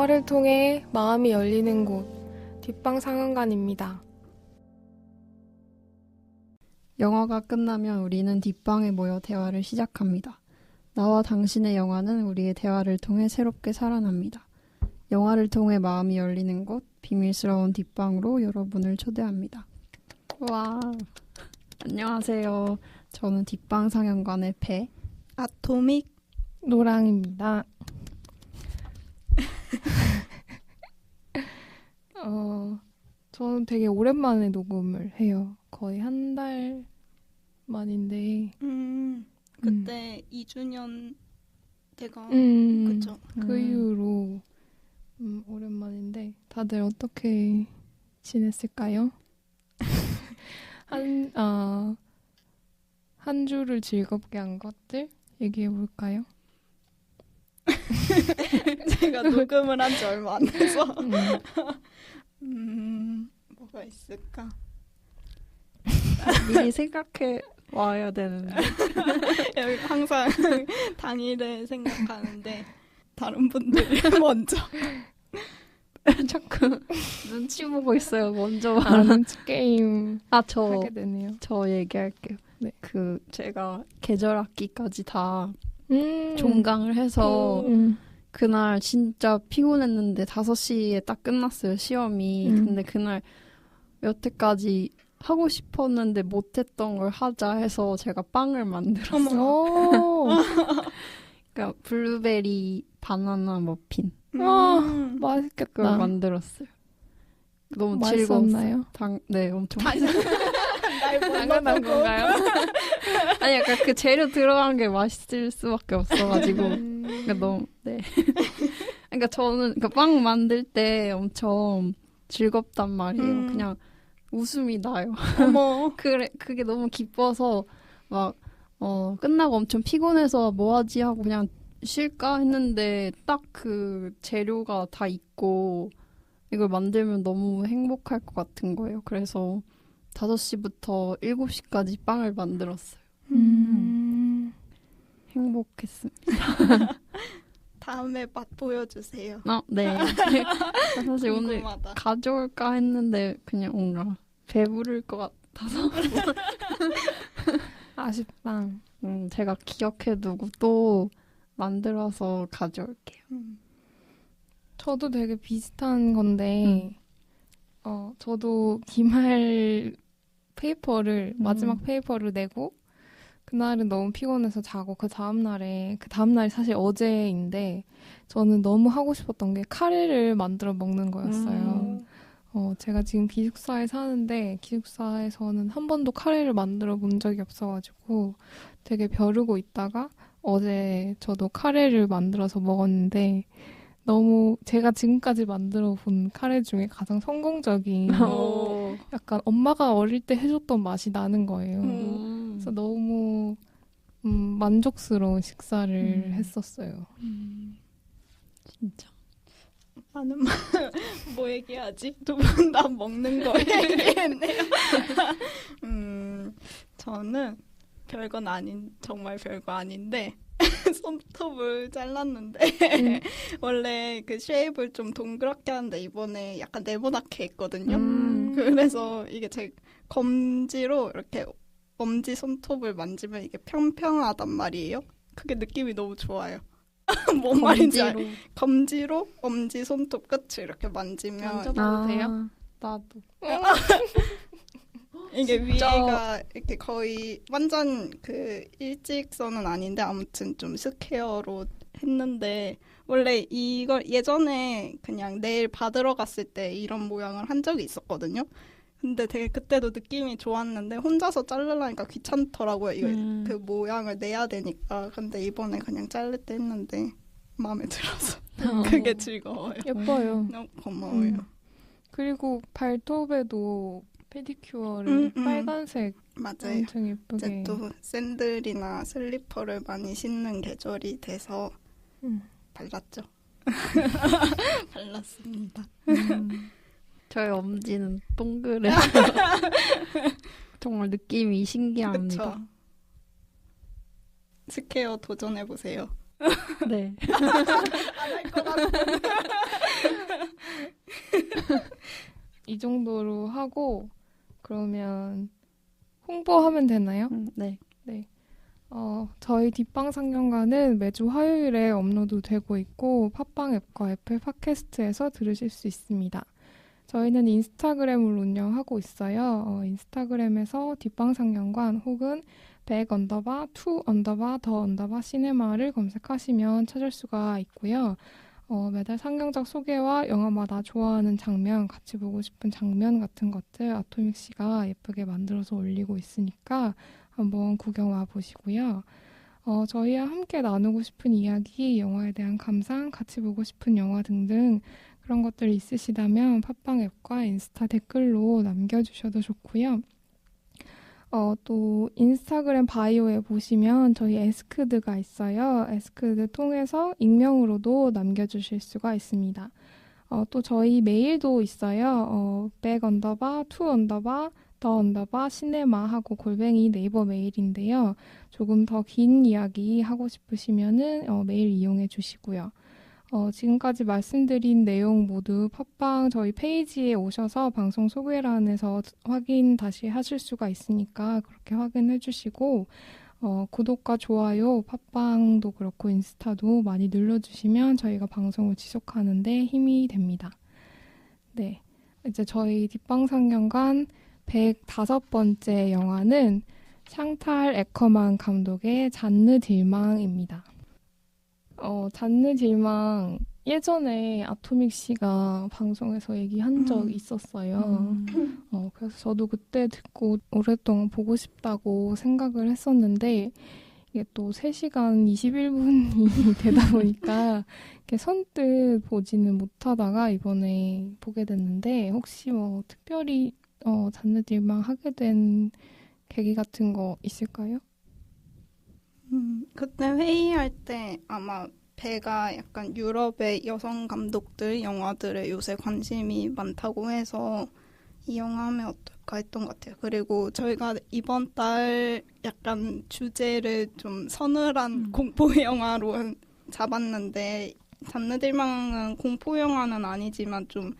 영화를 통해 마음이 열리는 곳, 뒷방 상영관입니다. 영화가 끝나면 우리는 뒷방에 모여 대화를 시작합니다. 나와 당신의 영화는 우리의 대화를 통해 새롭게 살아납니다. 영화를 통해 마음이 열리는 곳, 비밀스러운 뒷방으로 여러분을 초대합니다. 와, 안녕하세요. 저는 뒷방 상영관의 배 아토믹 노랑입니다. 저는 되게 오랜만에 녹음을 해요. 거의 한 달 만인데. 그때 2주년 돼가 그쵸? 그 이후로 오랜만인데 다들 어떻게 지냈을까요? 한 주를 즐겁게 한 것들 얘기해 볼까요? 제가 녹음을 한 지 얼마 안 돼서 뭐가 있을까? 미리 생각해 와야 되는데 여기 항상 당일에 생각하는데 다른 분들이 먼저 자꾸 눈치 보고 있어요. 먼저 눈치 게임 하게 되네요. 저 얘기할게요. 네. 제가 계절 학기까지 다 종강을 해서 그날 진짜 피곤했는데 5시에 딱 끝났어요, 시험이. 근데 그날 여태까지 하고 싶었는데 못했던 걸 하자 해서 제가 빵을 만들었어요. 그러니까 블루베리 바나나 머핀. 맛있겠다. 그걸 만들었어요. 너무 맛있었나요? 네, 엄청 당연한 건가요? 아니, 약간 그 재료 들어간 게 맛있을 수밖에 없어가지고. 그러니까 너무, 네. 그러니까 저는 빵 만들 때 엄청 즐겁단 말이에요. 그냥 웃음이 나요. 어머. 그게 너무 기뻐서 막, 끝나고 엄청 피곤해서 뭐 하지 하고 그냥 쉴까 했는데 딱 그 재료가 다 있고 이걸 만들면 너무 행복할 것 같은 거예요. 그래서 5시부터 7시까지 빵을 만들었어요. 행복했습니다. 다음에 맛 보여주세요. 네. 사실 오늘 가져올까 했는데 그냥 뭔가 배부를 것 같아서 아쉽다. 제가 기억해두고 또 만들어서 가져올게요. 저도 되게 비슷한 건데 저도 기말 페이퍼를 마지막 페이퍼를 내고 그날은 너무 피곤해서 자고 그 다음날이 사실 어제인데 저는 너무 하고 싶었던 게 카레를 만들어 먹는 거였어요. 제가 지금 기숙사에 사는데 기숙사에서는 한 번도 카레를 만들어 본 적이 없어가지고 되게 벼르고 있다가 어제 저도 카레를 만들어서 먹었는데 너무 제가 지금까지 만들어 본 카레 중에 가장 성공적인 약간 엄마가 어릴 때 해줬던 맛이 나는 거예요. 그래서 너무 만족스러운 식사를 했었어요. 진짜. 나는 뭐 얘기하지? 두 분 다 먹는 거 얘기했네요. 저는 정말 별거 아닌데 손톱을 잘랐는데 원래 그 쉐입을 좀 동그랗게 하는데 이번에 약간 네모나게 했거든요. 그래서 이게 제 검지로 이렇게 엄지 손톱을 만지면 이게 평평하단 말이에요. 그게 느낌이 너무 좋아요. 뭔 말인지 검지로 엄지 손톱 끝을 이렇게 만지면 만져봐도 돼요? 나도. 이게 위에가 이렇게 거의 완전 그 일직선은 아닌데 아무튼 좀 스퀘어로 했는데 원래 이걸 예전에 그냥 네일 받으러 갔을 때 이런 모양을 한 적이 있었거든요. 근데 되게 그때도 느낌이 좋았는데 혼자서 자르려니까 귀찮더라고요. 이거 그 모양을 내야 되니까. 근데 이번에 그냥 자를 때 했는데 마음에 들어서 그게 즐거워요. 예뻐요. 너무 고마워요. 그리고 발톱에도 페디큐어를 빨간색 맞아요. 엄청 예쁘게. 이제 또 샌들이나 슬리퍼를 많이 신는 계절이 돼서 발랐죠. 발랐습니다. 저희 엄지는 동그래요. 정말 느낌이 신기합니다. 그쵸? 스퀘어 도전해보세요. 네. 안 할 것 같은. 이 정도로 하고 그러면 홍보하면 되나요? 네. 저희 뒷방 상영관은 매주 화요일에 업로드되고 있고 팟빵 앱과 애플 팟캐스트에서 들으실 수 있습니다. 저희는 인스타그램을 운영하고 있어요. 인스타그램에서 뒷방 상영관 혹은 백_2_더_ 시네마를 검색하시면 찾을 수가 있고요. 매달 상영작 소개와 영화마다 좋아하는 장면, 같이 보고 싶은 장면 같은 것들 아토믹 씨가 예쁘게 만들어서 올리고 있으니까 한번 구경 와 보시고요. 저희와 함께 나누고 싶은 이야기, 영화에 대한 감상, 같이 보고 싶은 영화 등등 그런 것들 있으시다면 팟빵 앱과 인스타 댓글로 남겨주셔도 좋고요. 또 인스타그램 바이오에 보시면 저희 에스크드가 있어요. 에스크드 통해서 익명으로도 남겨주실 수가 있습니다. 또 저희 메일도 있어요. 백_2_더_ 시네마 하고 @ 네이버 메일인데요. 조금 더 긴 이야기 하고 싶으시면은 메일 이용해 주시고요. 지금까지 말씀드린 내용 모두 팟빵 저희 페이지에 오셔서 방송 소개란에서 확인 다시 하실 수가 있으니까 그렇게 확인해 주시고 구독과 좋아요, 팟빵도 그렇고 인스타도 많이 눌러주시면 저희가 방송을 지속하는 데 힘이 됩니다. 네, 이제 저희 뒷방 상영관 105번째 영화는 샹탈 에커만 감독의 잔느 딜망입니다. 잔느 딜망 예전에 아토믹 씨가 방송에서 얘기한 적 있었어요. 그래서 저도 그때 듣고 오랫동안 보고 싶다고 생각을 했었는데 이게 또 3시간 21분이 되다 보니까 이렇게 선뜻 보지는 못하다가 이번에 보게 됐는데 혹시 뭐 특별히 잔느 딜망 하게 된 계기 같은 거 있을까요? 그때 회의할 때 아마 배가 약간 유럽의 여성 감독들 영화들에 요새 관심이 많다고 해서 이 영화 하면 어떨까 했던 것 같아요. 그리고 저희가 이번 달 약간 주제를 좀 서늘한 공포 영화로 잡았는데 잔느 딜망은 공포 영화는 아니지만 좀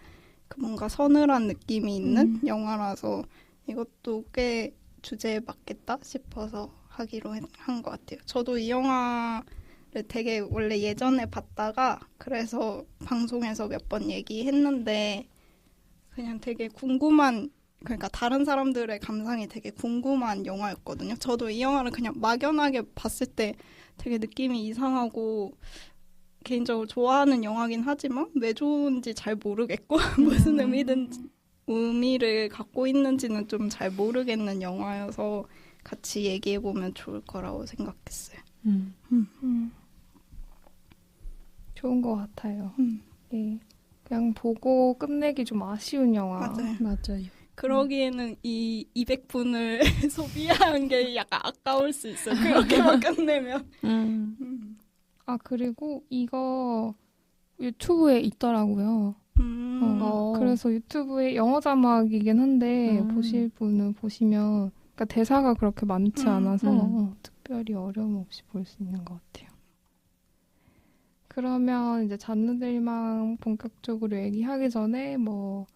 그 뭔가 서늘한 느낌이 있는 영화라서 이것도 꽤 주제에 맞겠다 싶어서 하기로 한 것 같아요. 저도 이 영화를 되게 원래 예전에 봤다가 그래서 방송에서 몇 번 얘기했는데 그냥 되게 궁금한, 그러니까 다른 사람들의 감상이 되게 궁금한 영화였거든요. 저도 이 영화를 그냥 막연하게 봤을 때 되게 느낌이 이상하고 개인적으로 좋아하는 영화긴 하지만 왜 좋은지 잘 모르겠고 무슨 의미를 갖고 있는지는 좀 잘 모르겠는 영화여서 같이 얘기해보면 좋을 거라고 생각했어요. 좋은 것 같아요. 예. 그냥 보고 끝내기 좀 아쉬운 영화. 맞아요. 그러기에는 이 200분을 소비한 게 약간 아까울 수 있어요. 그렇게만 끝내면. 그리고 이거 유튜브에 있더라고요. 그래서 유튜브에 영어 자막이긴 한데 보실 분은 보시면 그러니까 대사가 그렇게 많지 않아서 특별히 어려움 없이 볼 수 있는 것 같아요. 그러면 이제 잔느 딜망 본격적으로 얘기하기 전에 뭐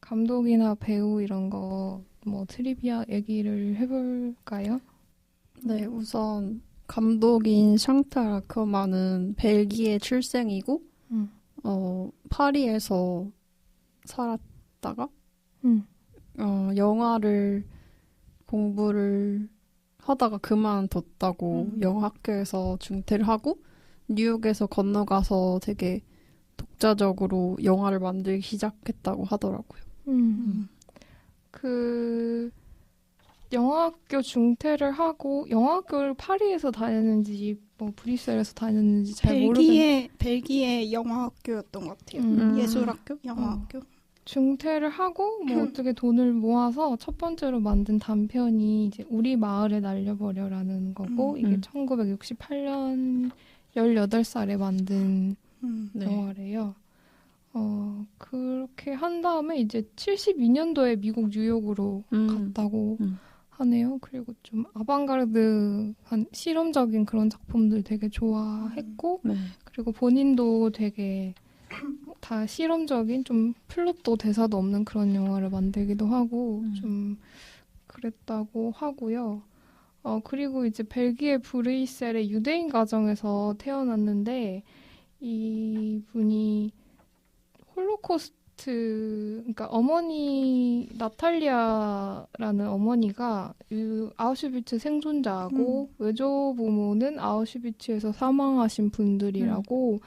감독이나 배우 이런 거 뭐 트리비아 얘기를 해볼까요? 네, 우선 감독인 샹탈 아커만은 벨기에 출생이고 파리에서 살았다가 영화를 공부를 하다가 그만뒀다고 영화학교에서 중퇴를 하고 뉴욕에서 건너가서 되게 독자적으로 영화를 만들기 시작했다고 하더라고요. 그 영화학교 중퇴를 하고 영화학교를 파리에서 다녔는지 뭐 브뤼셀에서 다녔는지 잘 모르겠는데 벨기에 영화학교였던 것 같아요. 예술학교? 영화학교? 중퇴를 하고 뭐 어떻게 돈을 모아서 첫 번째로 만든 단편이 이제 우리 마을에 날려버려라는 거고 이게 1968년 18살에 만든 영화래요. 그렇게 한 다음에 이제 72년도에 미국 뉴욕으로 갔다고 하네요. 그리고 좀 아방가르드한 실험적인 그런 작품들 되게 좋아했고 그리고 본인도 되게 다 실험적인 좀 플롯도 대사도 없는 그런 영화를 만들기도 하고 좀 그랬다고 하고요. 그리고 이제 벨기에 브뤼셀의 유대인 가정에서 태어났는데 이분이 그러니까 어머니 나탈리아라는 어머니가 아우슈비츠 생존자고 외조부모는 아우슈비츠에서 사망하신 분들이라고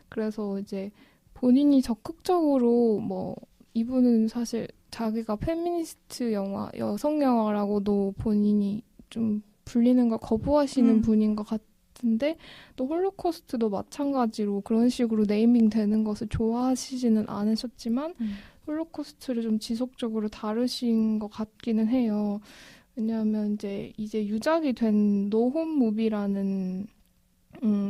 그래서 이제 본인이 적극적으로 뭐 이분은 사실 자기가 페미니스트 영화, 여성 영화라고도 본인이 좀 불리는 걸 거부하시는 분인 것 같은데 또 홀로코스트도 마찬가지로 그런 식으로 네이밍 되는 것을 좋아하시지는 않으셨지만 홀로코스트를 좀 지속적으로 다루신 것 같기는 해요. 왜냐하면 이제 유작이 된 노홈 무비라는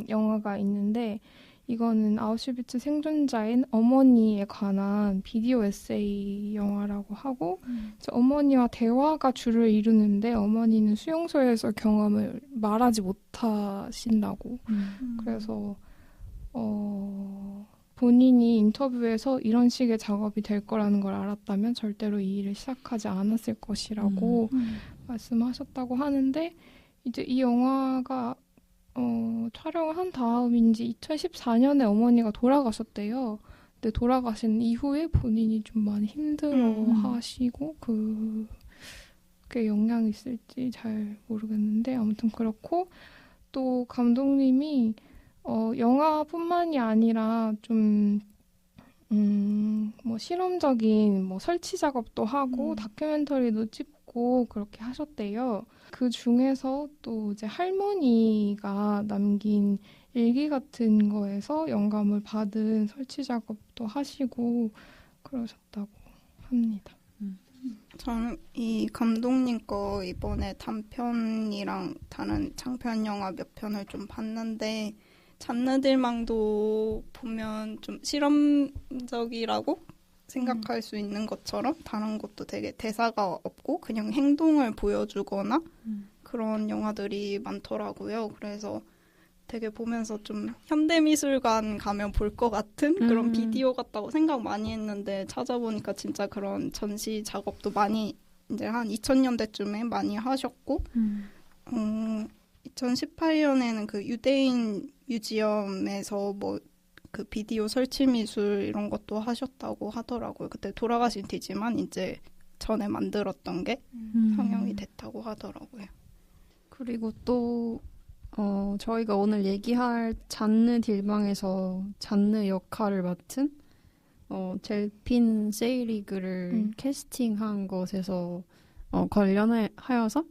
영화가 있는데 이거는 아우슈비츠 생존자인 어머니에 관한 비디오 에세이 영화라고 하고 어머니와 대화가 주를 이루는데 어머니는 수용소에서 경험을 말하지 못하신다고 그래서 본인이 인터뷰에서 이런 식의 작업이 될 거라는 걸 알았다면 절대로 이 일을 시작하지 않았을 것이라고 말씀하셨다고 하는데 이제 이 영화가 촬영을 한 다음인지 2014년에 어머니가 돌아가셨대요. 근데 돌아가신 이후에 본인이 좀 많이 힘들어하시고 그게 영향이 있을지 잘 모르겠는데 아무튼 그렇고 또 감독님이 영화뿐만이 아니라 좀 뭐 실험적인 뭐 설치 작업도 하고 다큐멘터리도 찍고 그렇게 하셨대요. 그 중에서 또 이제 할머니가 남긴 일기 같은 거에서 영감을 받은 설치 작업도 하시고 그러셨다고 합니다. 저는 이 감독님 거 이번에 단편이랑 다른 장편 영화 몇 편을 좀 봤는데 잔느들망도 보면 좀 실험적이라고 생각할 수 있는 것처럼 다른 것도 되게 대사가 없고 그냥 행동을 보여주거나 그런 영화들이 많더라고요. 그래서 되게 보면서 좀 현대미술관 가면 볼 것 같은 그런 비디오 같다고 생각 많이 했는데 찾아보니까 진짜 그런 전시 작업도 많이 이제 한 2000년대쯤에 많이 하셨고 2018년에는 그 유대인 뮤지엄에서 뭐 그 비디오 설치 미술 이런 것도 하셨다고 하더라고요. 그때 돌아가신 뒤지만 이제 전에 만들었던 게 상영이 됐다고 하더라고요. 그리고 또 저희가 오늘 얘기할 잔느 딜방에서 잔느 역할을 맡은 젤핀 세이리그를 캐스팅한 것에서 관련하여서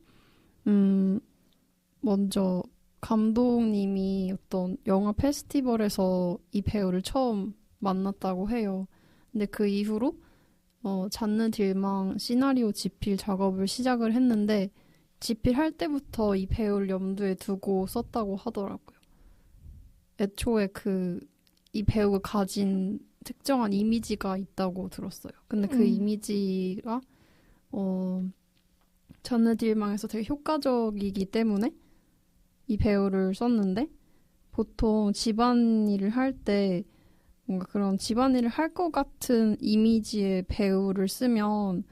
먼저 감독님이 어떤 영화 페스티벌에서 이 배우를 처음 만났다고 해요. 근데 그 이후로 잔느 딜망 시나리오 집필 작업을 시작을 했는데 집필할 때부터 이 배우를 염두에 두고 썼다고 하더라고요. 애초에 이 배우가 가진 특정한 이미지가 있다고 들었어요. 근데 그 이미지가 잔느 딜망에서 되게 효과적이기 때문에 이 배우를 썼는데 보통 집안일을 할 때 뭔가 그런 집안일을 할 것 같은 이미지의 배우를 쓰면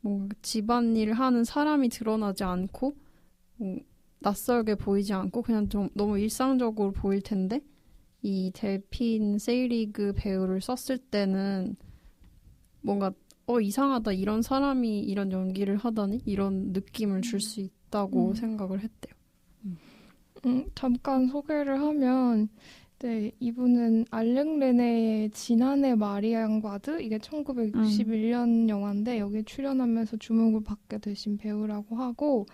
뭔가 집안일을 하는 사람이 드러나지 않고 낯설게 보이지 않고 그냥 좀 너무 일상적으로 보일 텐데 이 델핀 세이리그 배우를 썼을 때는 뭔가 이상하다 이런 사람이 이런 연기를 하다니 이런 느낌을 줄 수 있다고 생각을 했대요. 잠깐 소개를 하면 네, 이분은 알랭 레네의 지난해 마리앙과드 이게 1961년 영화인데 여기에 출연하면서 주목을 받게 되신 배우라고 하고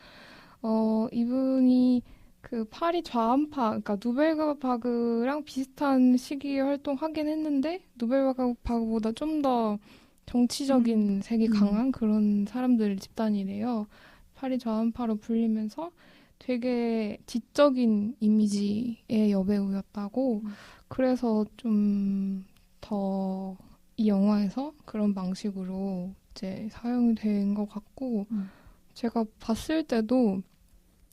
이분이 그 파리 좌안파 그러니까 누벨바그랑 비슷한 시기에 활동하긴 했는데 누벨바그보다 좀 더 정치적인 색이 강한 그런 사람들 집단이래요. 파리 좌안파로 불리면서 되게 지적인 이미지의 여배우였다고 그래서 좀 더 이 영화에서 그런 방식으로 이제 사용이 된 것 같고 제가 봤을 때도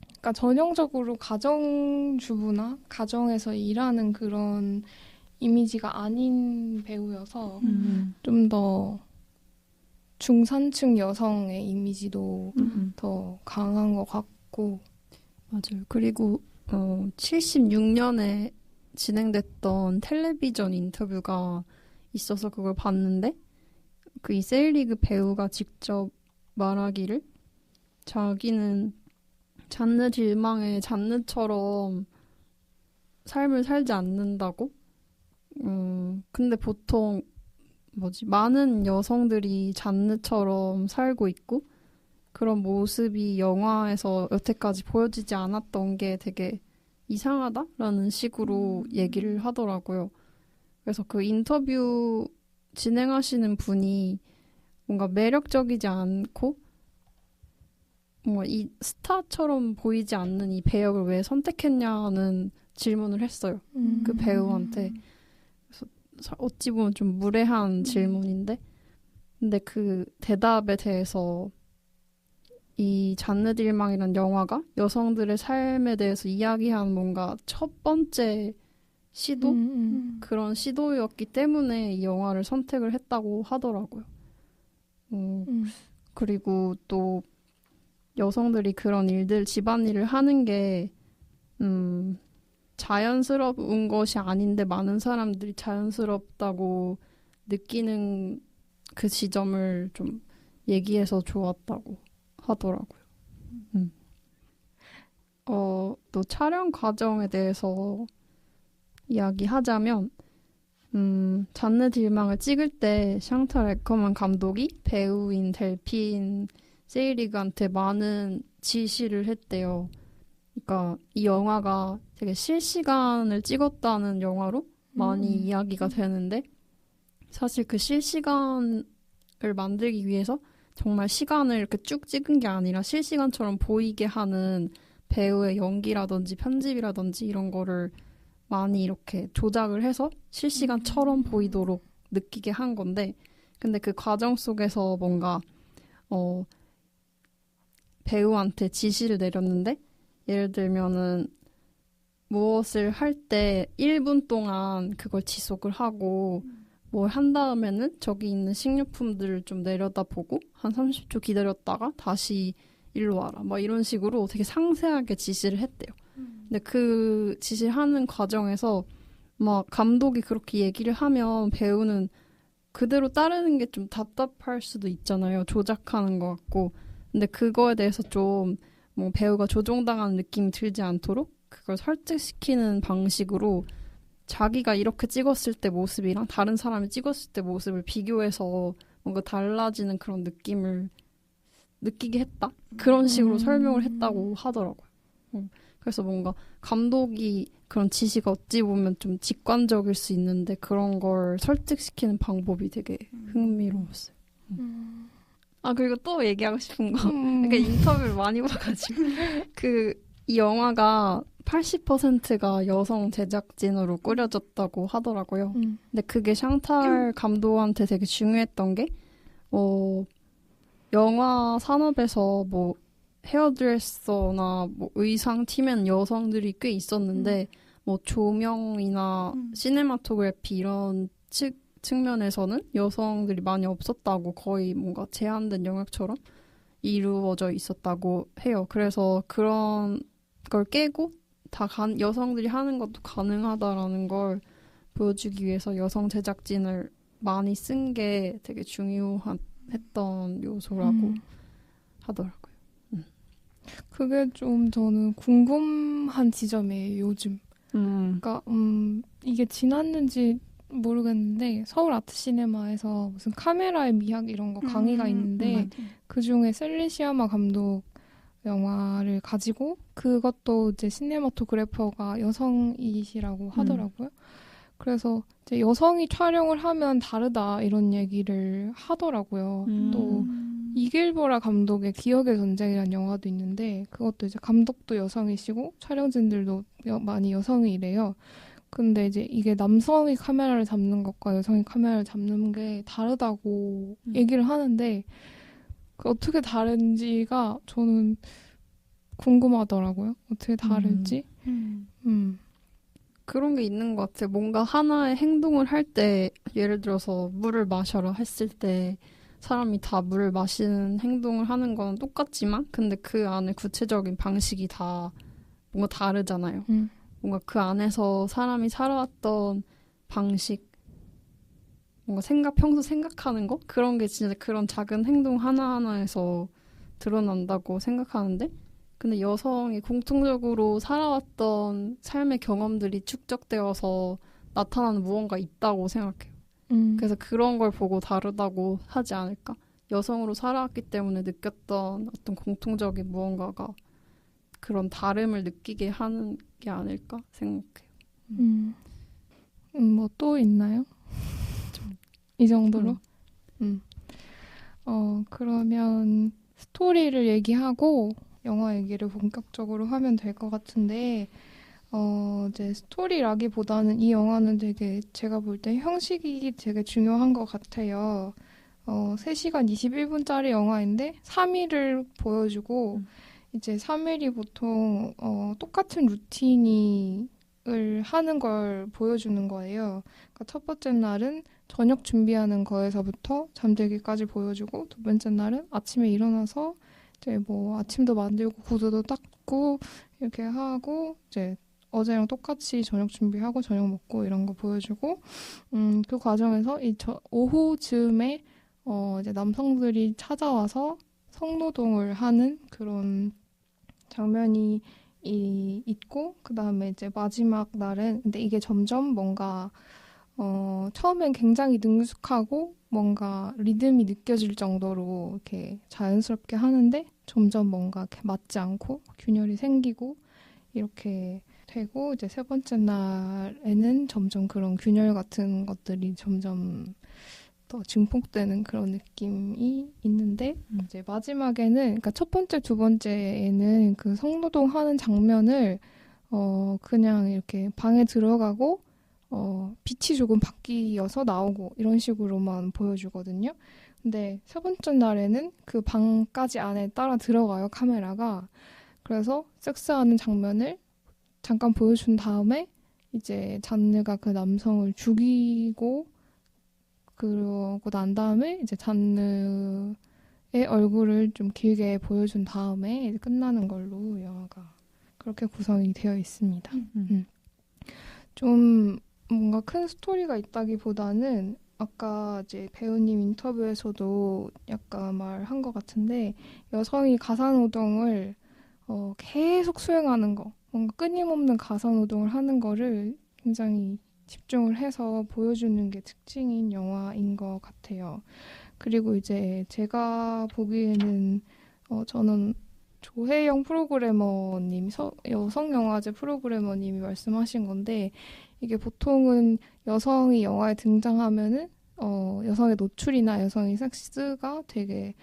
그러니까 전형적으로 가정주부나 가정에서 일하는 그런 이미지가 아닌 배우여서 좀 더 중산층 여성의 이미지도 더 강한 것 같고 맞아요. 그리고 76년에 진행됐던 텔레비전 인터뷰가 있어서 그걸 봤는데 그 이 세일리그 배우가 직접 말하기를 자기는 잔느 딜망의 잔느처럼 삶을 살지 않는다고? 근데 보통 많은 여성들이 잔느처럼 살고 있고 그런 모습이 영화에서 여태까지 보여지지 않았던 게 되게 이상하다라는 식으로 얘기를 하더라고요. 그래서 그 인터뷰 진행하시는 분이 뭔가 매력적이지 않고 뭔가 이 스타처럼 보이지 않는 이 배역을 왜 선택했냐는 질문을 했어요. 그 배우한테. 그래서 어찌 보면 좀 무례한 질문인데 근데 그 대답에 대해서 이 잔느 딜망이란 영화가 여성들의 삶에 대해서 이야기한 뭔가 첫 번째 시도? 그런 시도였기 때문에 이 영화를 선택을 했다고 하더라고요. 그리고 또 여성들이 그런 일들, 집안일을 하는 게 자연스러운 것이 아닌데 많은 사람들이 자연스럽다고 느끼는 그 지점을 좀 얘기해서 좋았다고 하더라고요. 또 촬영 과정에 대해서 이야기하자면 잔느 딜망을 찍을 때 샹탈 에커먼 감독이 배우인 델핀 세이리그한테 많은 지시를 했대요. 그러니까 이 영화가 되게 실시간을 찍었다는 영화로 많이 이야기가 되는데 사실 그 실시간을 만들기 위해서 정말 시간을 이렇게 쭉 찍은 게 아니라 실시간처럼 보이게 하는 배우의 연기라든지 편집이라든지 이런 거를 많이 이렇게 조작을 해서 실시간처럼 보이도록 느끼게 한 건데 근데 그 과정 속에서 뭔가 배우한테 지시를 내렸는데 예를 들면은 무엇을 할 때 1분 동안 그걸 지속을 하고 뭘 한 다음에는 저기 있는 식료품들을 좀 내려다보고 한 30초 기다렸다가 다시 일로 와라. 막 이런 식으로 되게 상세하게 지시를 했대요. 근데 그 지시하는 과정에서 막 감독이 그렇게 얘기를 하면 배우는 그대로 따르는 게 좀 답답할 수도 있잖아요. 조작하는 것 같고. 근데 그거에 대해서 좀 뭐 배우가 조종당하는 느낌이 들지 않도록 그걸 설득시키는 방식으로 자기가 이렇게 찍었을 때 모습이랑 다른 사람이 찍었을 때 모습을 비교해서 뭔가 달라지는 그런 느낌을 느끼게 했다? 그런 식으로 설명을 했다고 하더라고요. 그래서 뭔가 감독이 그런 지시가 어찌 보면 좀 직관적일 수 있는데 그런 걸 설득시키는 방법이 되게 흥미로웠어요. 그리고 또 얘기하고 싶은 거. 그러니까 인터뷰를 많이 봐가지고. 이 영화가 80%가 여성 제작진으로 꾸려졌다고 하더라고요. 근데 그게 샹탈 감독한테 되게 중요했던 게, 영화 산업에서 뭐 헤어드레서나 뭐 의상 팀엔 여성들이 꽤 있었는데, 뭐 조명이나 시네마토그래피 이런 측면에서는 여성들이 많이 없었다고 거의 뭔가 제한된 영역처럼 이루어져 있었다고 해요. 그래서 그런 걸 깨고 여성들이 하는 것도 가능하다라는 걸 보여주기 위해서 여성 제작진을 많이 쓴 게 되게 중요했던 요소라고 하더라고요. 그게 좀 저는 궁금한 지점이에요, 요즘. 그러니까 이게 지났는지 모르겠는데 서울 아트시네마에서 무슨 카메라의 미학 이런 거 강의가 있는데 그중에 셀리시아마 감독 영화를 가지고 그것도 이제 시네마토그래퍼가 여성이시라고 하더라고요. 그래서 이제 여성이 촬영을 하면 다르다 이런 얘기를 하더라고요. 또 이길보라 감독의 기억의 전쟁이라는 영화도 있는데 그것도 이제 감독도 여성이시고 촬영진들도 많이 여성이래요. 근데 이제 이게 남성이 카메라를 잡는 것과 여성이 카메라를 잡는 게 다르다고 얘기를 하는데 어떻게 다른지가 저는 궁금하더라고요. 어떻게 다를지. 그런 게 있는 것 같아요. 뭔가 하나의 행동을 할 때, 예를 들어서 물을 마셔라 했을 때, 사람이 다 물을 마시는 행동을 하는 건 똑같지만, 근데 그 안에 구체적인 방식이 다 뭔가 다르잖아요. 뭔가 그 안에서 사람이 살아왔던 방식, 뭔가 평소 생각하는 거? 그런 게 진짜 그런 작은 행동 하나하나에서 드러난다고 생각하는데, 근데 여성이 공통적으로 살아왔던 삶의 경험들이 축적되어서 나타나는 무언가 있다고 생각해요. 그래서 그런 걸 보고 다르다고 하지 않을까? 여성으로 살아왔기 때문에 느꼈던 어떤 공통적인 무언가가 그런 다름을 느끼게 하는 게 아닐까 생각해요. 뭐 또 있나요? 이 정도로? 그러면 스토리를 얘기하고 영화 얘기를 본격적으로 하면 될 것 같은데, 이제 스토리라기보다는 이 영화는 되게 제가 볼 때 형식이 되게 중요한 것 같아요. 3시간 21분짜리 영화인데 3일을 보여주고, 이제 3일이 보통 똑같은 루틴을 하는 걸 보여주는 거예요. 그러니까 첫 번째 날은 저녁 준비하는 거에서부터 잠들기까지 보여주고, 두 번째 날은 아침에 일어나서 이제 뭐 아침도 만들고 구두도 닦고 이렇게 하고 이제 어제랑 똑같이 저녁 준비하고 저녁 먹고 이런 거 보여주고, 그 과정에서 오후쯤에 이제 남성들이 찾아와서 성노동을 하는 그런 장면이 있고, 그 다음에 이제 마지막 날은, 근데 이게 점점 뭔가 처음엔 굉장히 능숙하고 뭔가 리듬이 느껴질 정도로 이렇게 자연스럽게 하는데 점점 뭔가 이렇게 맞지 않고 균열이 생기고 이렇게 되고, 이제 세 번째 날에는 점점 그런 균열 같은 것들이 점점 더 증폭되는 그런 느낌이 있는데, 이제 마지막에는, 그러니까 첫 번째, 두 번째에는 그 성노동 하는 장면을 그냥 이렇게 방에 들어가고 빛이 조금 바뀌어서 나오고 이런 식으로만 보여주거든요. 근데 세 번째 날에는 그 방까지 안에 따라 들어가요, 카메라가. 그래서 섹스하는 장면을 잠깐 보여준 다음에 이제 잔느가 그 남성을 죽이고, 그러고 난 다음에 이제 잔느의 얼굴을 좀 길게 보여준 다음에 이제 끝나는 걸로 영화가 그렇게 구성이 되어 있습니다. 좀 뭔가 큰 스토리가 있다기보다는 아까 이제 배우님 인터뷰에서도 약간 말한 것 같은데, 여성이 가사노동을 계속 수행하는 거, 뭔가 끊임없는 가사노동을 하는 거를 굉장히 집중을 해서 보여주는 게 특징인 영화인 것 같아요. 그리고 이제 제가 보기에는 저는 조혜영 프로그래머님, 여성영화제 프로그래머님이 말씀하신 건데, 이게 보통은 여성이 영화에 등장하면은 여성의 노출이나 여성의 섹스가 되게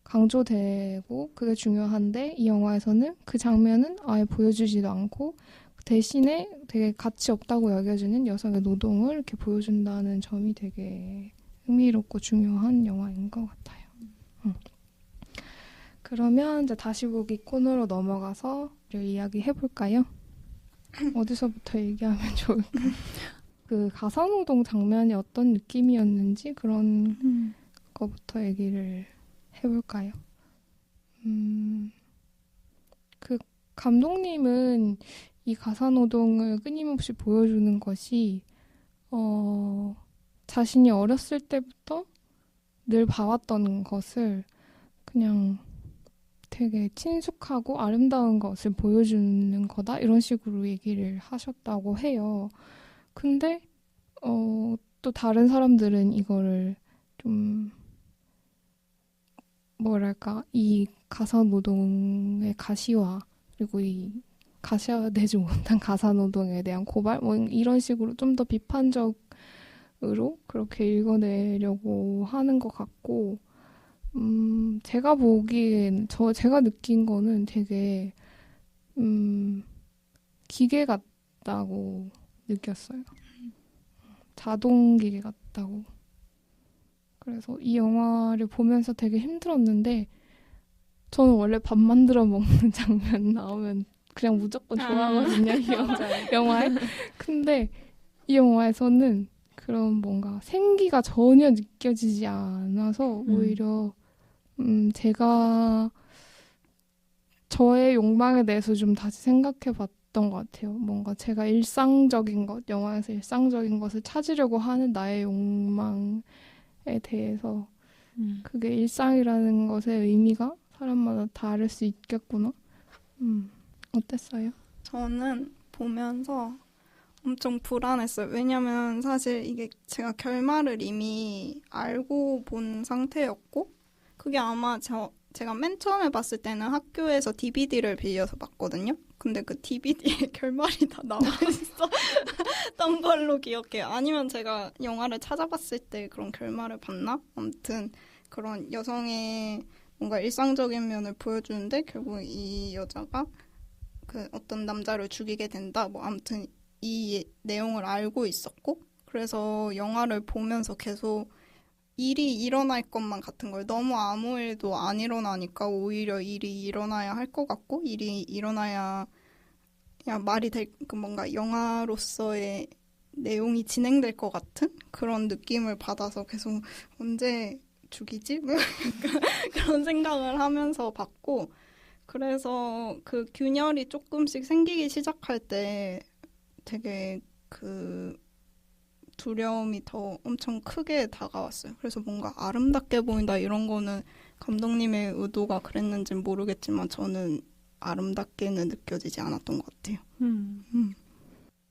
강조되고 그게 중요한데, 이 영화에서는 그 장면은 아예 보여주지도 않고 대신에 되게 가치 없다고 여겨지는 여성의 노동을 이렇게 보여준다는 점이 되게 흥미롭고 중요한 영화인 것 같아요. 그러면 이제 다시 보기 코너로 넘어가서 이야기 해볼까요? 어디서부터 얘기하면 좋을까요? 그 가사노동 장면이 어떤 느낌이었는지 그런 거부터 얘기를 해볼까요? 그 감독님은 이 가사노동을 끊임없이 보여주는 것이 자신이 어렸을 때부터 늘 봐왔던 것을 그냥 되게 친숙하고 아름다운 것을 보여주는 거다, 이런 식으로 얘기를 하셨다고 해요. 근데 또 다른 사람들은 이거를 좀 뭐랄까, 이 가사노동의 가시화, 그리고 이 가시화되지 못한 가사노동에 대한 고발, 뭐 이런 식으로 좀 더 비판적으로 그렇게 읽어내려고 하는 것 같고, 제가 보기엔, 제가 느낀 거는 되게, 기계 같다고 느꼈어요. 자동 기계 같다고. 그래서 이 영화를 보면서 되게 힘들었는데, 저는 원래 밥 만들어 먹는 장면 나오면 그냥 무조건 좋아하거든요. 이 영화에. 근데 이 영화에서는 그런 뭔가 생기가 전혀 느껴지지 않아서 오히려 제가 저의 욕망에 대해서 좀 다시 생각해 봤던 것 같아요. 뭔가 제가 일상적인 것, 영화에서 일상적인 것을 찾으려고 하는 나의 욕망에 대해서 그게 일상이라는 것의 의미가 사람마다 다를 수 있겠구나. 어땠어요? 저는 보면서 엄청 불안했어요. 왜냐면 사실 이게 제가 결말을 이미 알고 본 상태였고, 그게 아마 제가 맨 처음에 봤을 때는 학교에서 DVD를 빌려서 봤거든요. 근데 그 DVD에 결말이 다 나와 있었던 걸로 기억해요. 아니면 제가 영화를 찾아봤을 때 그런 결말을 봤나? 아무튼 그런 여성의 뭔가 일상적인 면을 보여주는데 결국 이 여자가 그 어떤 남자를 죽이게 된다. 뭐 아무튼 이 내용을 알고 있었고, 그래서 영화를 보면서 계속 일이 일어날 것만 같은 거예요. 너무 아무 일도 안 일어나니까 오히려 일이 일어나야 할 것 같고, 일이 일어나야 말이 될, 그 뭔가 영화로서의 내용이 진행될 것 같은 그런 느낌을 받아서 계속 언제 죽이지? 그런 생각을 하면서 봤고, 그래서 그 균열이 조금씩 생기기 시작할 때 되게 그 두려움이 더 엄청 크게 다가왔어요. 그래서 뭔가 아름답게 보인다 이런 거는 감독님의 의도가 그랬는지는 모르겠지만 저는 아름답게는 느껴지지 않았던 것 같아요.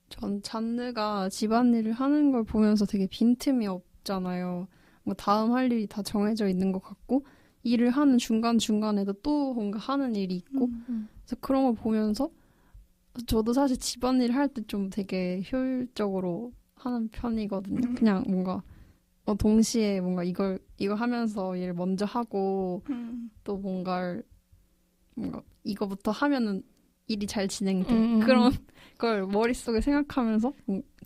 전 잔느가 집안일을 하는 걸 보면서 되게 빈틈이 없잖아요. 뭐 다음 할 일이 다 정해져 있는 것 같고 일을 하는 중간중간에도 또 뭔가 하는 일이 있고 그래서 그런 걸 보면서 저도 사실 집안일 할 때 좀 되게 효율적으로 하는 편이거든요. 그냥 뭔가 동시에 뭔가 이거 하면서 일 먼저 하고 또 뭔가 이거부터 하면은 일이 잘 진행돼. 그런 걸 머릿속에 생각하면서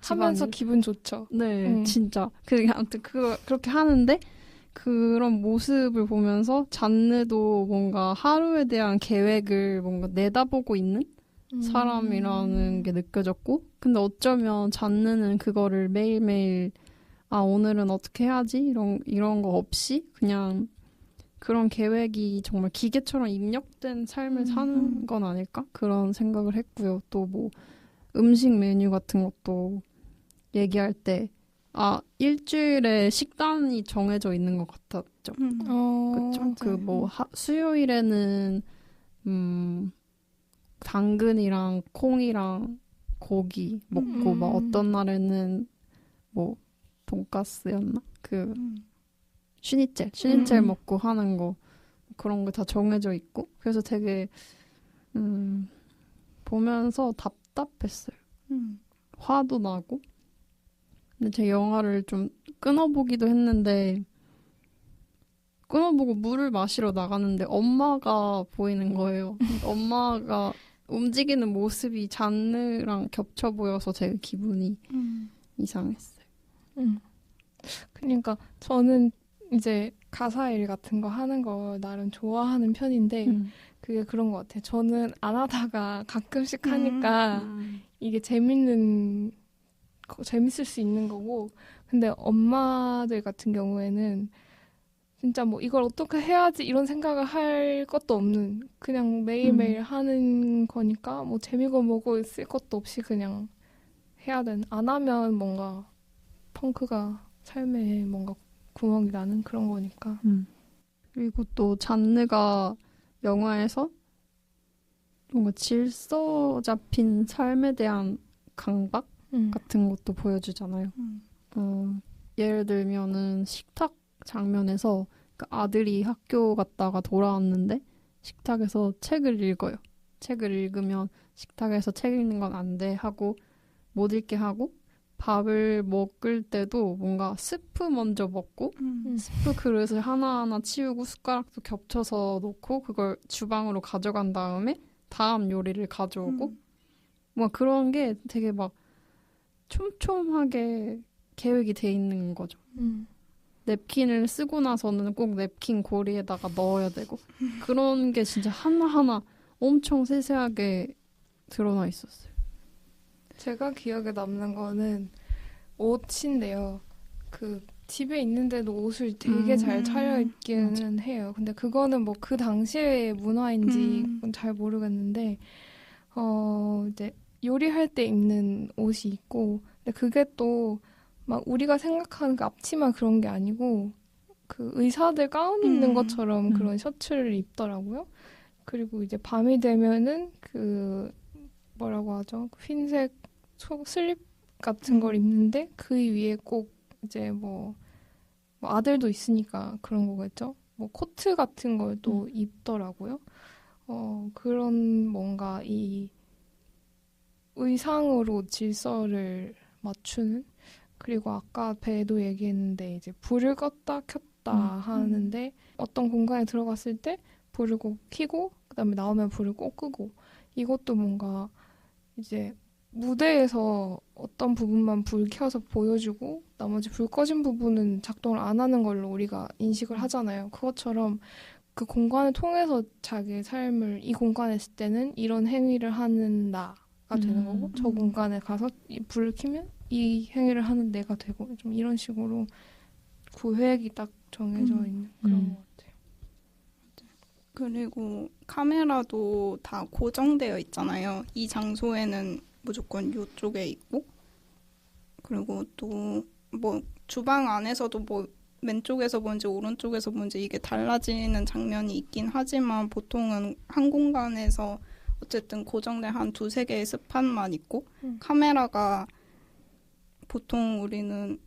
하면서 기분 좋죠. 네, 진짜. 아무튼 그렇게 하는데 그런 모습을 보면서 잔느도 뭔가 하루에 대한 계획을 뭔가 내다보고 있는 사람이라는 게 느껴졌고, 근데 어쩌면 잔느는 그거를 매일매일 오늘은 어떻게 해야지 이런 거 없이 그냥 그런 계획이 정말 기계처럼 입력된 삶을 사는 건 아닐까? 그런 생각을 했고요. 또 뭐 음식 메뉴 같은 것도 얘기할 때 일주일에 식단이 정해져 있는 것 같았죠. 그렇죠? 그 뭐 수요일에는 당근이랑 콩이랑 고기 먹고 막 어떤 날에는 뭐 돈가스였나? 그 슈니첼 먹고 하는 거 그런 거 다 정해져 있고 그래서 되게 보면서 답답했어요. 화도 나고 근데 제 영화를 좀 끊어보기도 했는데 끊어보고 물을 마시러 나가는데 엄마가 보이는 거예요. 엄마가 움직이는 모습이 잔느랑 겹쳐 보여서 되게 기분이 이상했어요. 그러니까 저는 이제 가사 일 같은 거 하는 걸 나름 좋아하는 편인데 그게 그런 것 같아요. 저는 안 하다가 가끔씩 하니까 이게 재밌을 수 있는 거고 근데 엄마들 같은 경우에는 진짜 뭐 이걸 어떻게 해야지 이런 생각을 할 것도 없는 그냥 매일매일 하는 거니까 뭐 재미고 뭐고 있을 것도 없이 그냥 해야 되는 안 하면 뭔가 펑크가 삶에 뭔가 구멍이 나는 그런 거니까. 그리고 또 잔느가 영화에서 뭔가 질서 잡힌 삶에 대한 강박 같은 것도 보여주잖아요. 예를 들면은 식탁 장면에서 그 아들이 학교 갔다가 돌아왔는데 식탁에서 책을 읽어요. 책을 읽으면 식탁에서 책 읽는 건 안 돼 하고 못 읽게 하고 밥을 먹을 때도 뭔가 스프 먼저 먹고 스프 그릇을 하나하나 치우고 숟가락도 겹쳐서 놓고 그걸 주방으로 가져간 다음에 다음 요리를 가져오고 뭐 그런 게 되게 막 촘촘하게 계획이 돼 있는 거죠. 냅킨을 쓰고 나서는 꼭 냅킨 고리에다가 넣어야 되고 그런 게 진짜 하나하나 엄청 세세하게 드러나 있었어요. 제가 기억에 남는 거는 옷인데요. 그 집에 있는데도 옷을 되게 잘 차려입기는 해요. 근데 그거는 뭐 그 당시의 문화인지 잘 모르겠는데 이제 요리할 때 입는 옷이 있고 근데 그게 또 막 우리가 생각하는 그 앞치마 그런 게 아니고 그 의사들 가운 입는 것처럼 그런 셔츠를 입더라고요. 그리고 이제 밤이 되면은 그 뭐라고 하죠? 흰색 슬립 같은 걸 입는데 그 위에 꼭 이제 뭐 아들도 있으니까 그런 거겠죠? 뭐 코트 같은 걸 또 입더라고요. 그런 뭔가 이 의상으로 질서를 맞추는 그리고 아까 배도 얘기했는데 이제 불을 껐다 켰다 하는데 어떤 공간에 들어갔을 때 불을 꼭 켜고 그다음에 나오면 불을 꼭 끄고 이것도 뭔가 이제 무대에서 어떤 부분만 불 켜서 보여주고 나머지 불 꺼진 부분은 작동을 안 하는 걸로 우리가 인식을 하잖아요. 그것처럼 그 공간을 통해서 자기의 삶을 이 공간에 있을 때는 이런 행위를 하는 나가 되는 거고 저 공간에 가서 이 불을 켜면 이 행위를 하는 내가 되고 좀 이런 식으로 구획이 딱 정해져 있는 그런 것 같아요. 그리고 카메라도 다 고정되어 있잖아요. 이 장소에는 무조건 이쪽에 있고 그리고 또 뭐 주방 안에서도 뭐 왼쪽에서 보는지 오른쪽에서 보는지 이게 달라지는 장면이 있긴 하지만 보통은 한 공간에서 어쨌든 고정된 한 두세 개의 스판만 있고 카메라가 보통 우리는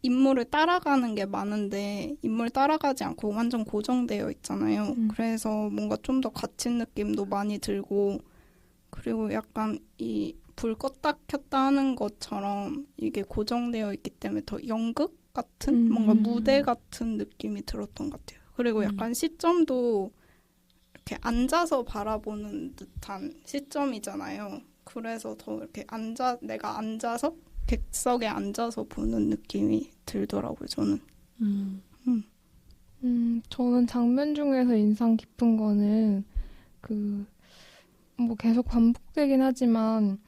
인물을 따라가는 게 많은데 인물 따라가지 않고 완전 고정되어 있잖아요. 그래서 뭔가 좀 더 갇힌 느낌도 많이 들고 그리고 약간 이 불 껐다 켰다 하는 것처럼 이게 고정되어 있기 때문에 더 연극 같은 뭔가 무대 같은 느낌이 들었던 것 같아요. 그리고 약간 시점도 이렇게 앉아서 바라보는 듯한 시점이잖아요. 그래서 더 이렇게 내가 앉아서 객석에 앉아서 보는 느낌이 들더라고요, 저는. 저는 장면 중에서 인상 깊은 거는 뭐 계속 반복되긴 하지만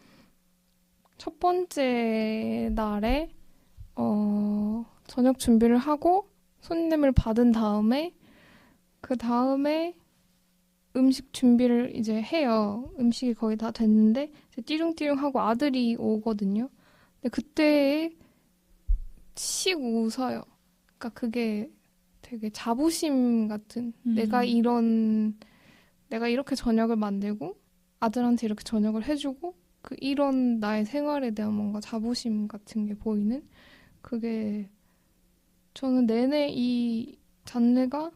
첫 번째 날에 저녁 준비를 하고 손님을 받은 다음에 그 다음에 음식 준비를 이제 해요. 음식이 거의 다 됐는데 이제 띠릉띠릉하고 아들이 오거든요. 근데 그때 씩 웃어요. 그러니까 그게 되게 자부심 같은 내가 이렇게 저녁을 만들고 아들한테 이렇게 저녁을 해주고 이런 나의 생활에 대한 뭔가 자부심 같은 게 보이는 그게 저는 내내 이 잔느가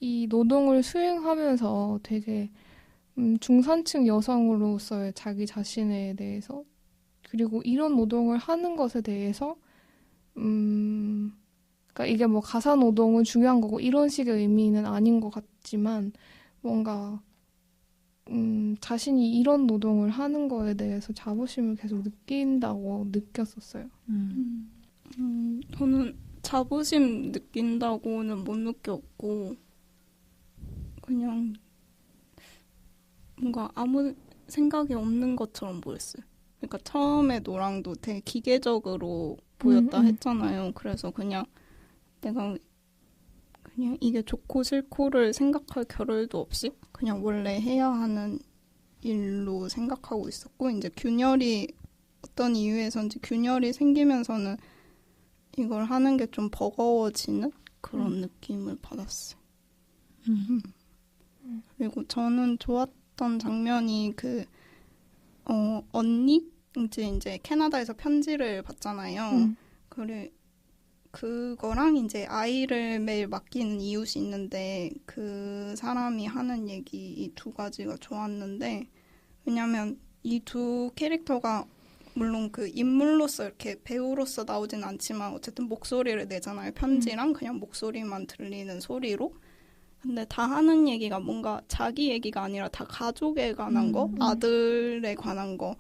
이 노동을 수행하면서 되게 중산층 여성으로서의 자기 자신에 대해서 그리고 이런 노동을 하는 것에 대해서 그러니까 이게 뭐 가사 노동은 중요한 거고 이런 식의 의미는 아닌 것 같지만 뭔가 자신이 이런 노동을 하는 거에 대해서 자부심을 계속 느낀다고 느꼈었어요. 저는 자부심 느낀다고는 못 느꼈고 그냥 뭔가 아무 생각이 없는 것처럼 보였어요. 그러니까 처음에 노랑도 되게 기계적으로 보였다 했잖아요. 그래서 그냥 내가 그냥 이게 좋고 싫고를 생각할 겨를도 없이 그냥 원래 해야 하는 일로 생각하고 있었고 이제 균열이 어떤 이유에서인지 균열이 생기면서는 이걸 하는 게 좀 버거워지는 그런 느낌을 받았어요. 그리고 저는 좋았던 장면이 언니 이제 캐나다에서 편지를 받잖아요. 그거랑 이제 아이를 매일 맡기는 이웃이 있는데 그 사람이 하는 얘기 이 두 가지가 좋았는데 왜냐면 이 두 캐릭터가 물론 그 인물로서 이렇게 배우로서 나오진 않지만 어쨌든 목소리를 내잖아요. 편지랑 그냥 목소리만 들리는 소리로. 근데 다 하는 얘기가 뭔가 자기 얘기가 아니라 다 가족에 관한 거, 아들에 관한 거,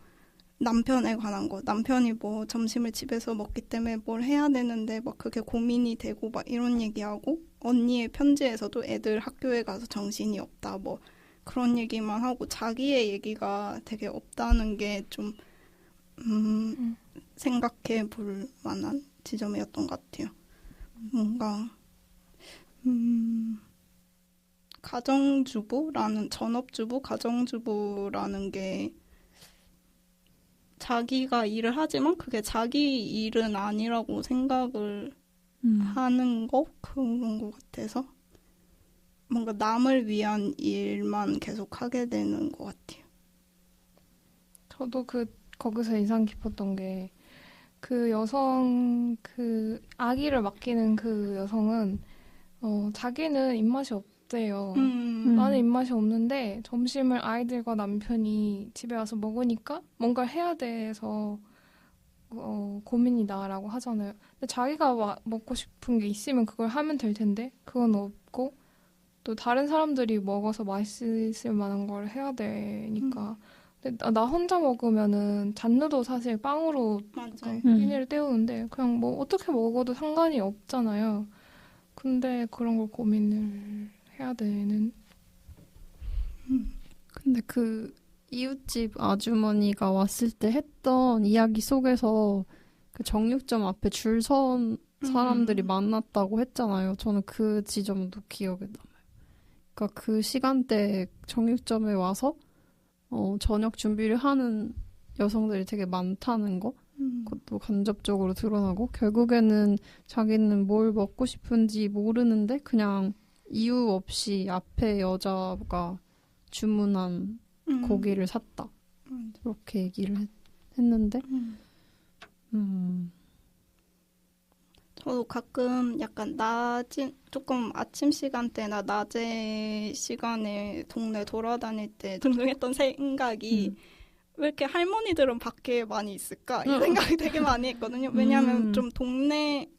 남편에 관한 거. 남편이 뭐 점심을 집에서 먹기 때문에 뭘 해야 되는데 막 그게 고민이 되고 막 이런 얘기하고 언니의 편지에서도 애들 학교에 가서 정신이 없다 뭐 그런 얘기만 하고 자기의 얘기가 되게 없다는 게 좀 생각해 볼 만한 지점이었던 것 같아요. 뭔가 가정주부라는 게 자기가 일을 하지만 그게 자기 일은 아니라고 생각을 하는 거? 그런 것 같아서 뭔가 남을 위한 일만 계속 하게 되는 것 같아요. 저도 거기서 인상 깊었던 게 그 여성, 그 아기를 맡기는 그 여성은 자기는 입맛이 없대요. 나는 입맛이 없는데 점심을 아이들과 남편이 집에 와서 먹으니까 뭔가를 해야 돼서 고민이다라고 하잖아요. 근데 자기가 먹고 싶은 게 있으면 그걸 하면 될 텐데 그건 없고 또 다른 사람들이 먹어서 맛있을 만한 걸 해야 되니까. 근데 나 혼자 먹으면은 잔느도 사실 빵으로 끼니를 때우는데 그냥 뭐 어떻게 먹어도 상관이 없잖아요. 근데 그런 걸 고민을 해야 되는. 근데 그 이웃집 아주머니가 왔을 때 했던 이야기 속에서 그 정육점 앞에 줄 선 사람들이 만났다고 했잖아요. 저는 그 지점도 기억에 남아요. 그러니까 그 시간대에 정육점에 와서 저녁 준비를 하는 여성들이 되게 많다는 거, 그것도 간접적으로 드러나고, 결국에는 자기는 뭘 먹고 싶은지 모르는데 그냥 이유 없이 앞에 여자가 주문한 고기를 샀다. 그렇게 얘기를 했는데, 저도 가끔 약간 조금 아침 시간대나 낮에 시간에 동네 돌아다닐 때 둥둥했던 생각이 왜 이렇게 할머니들은 밖에 많이 있을까? 이 생각이 되게 많이 했거든요. 왜냐하면 좀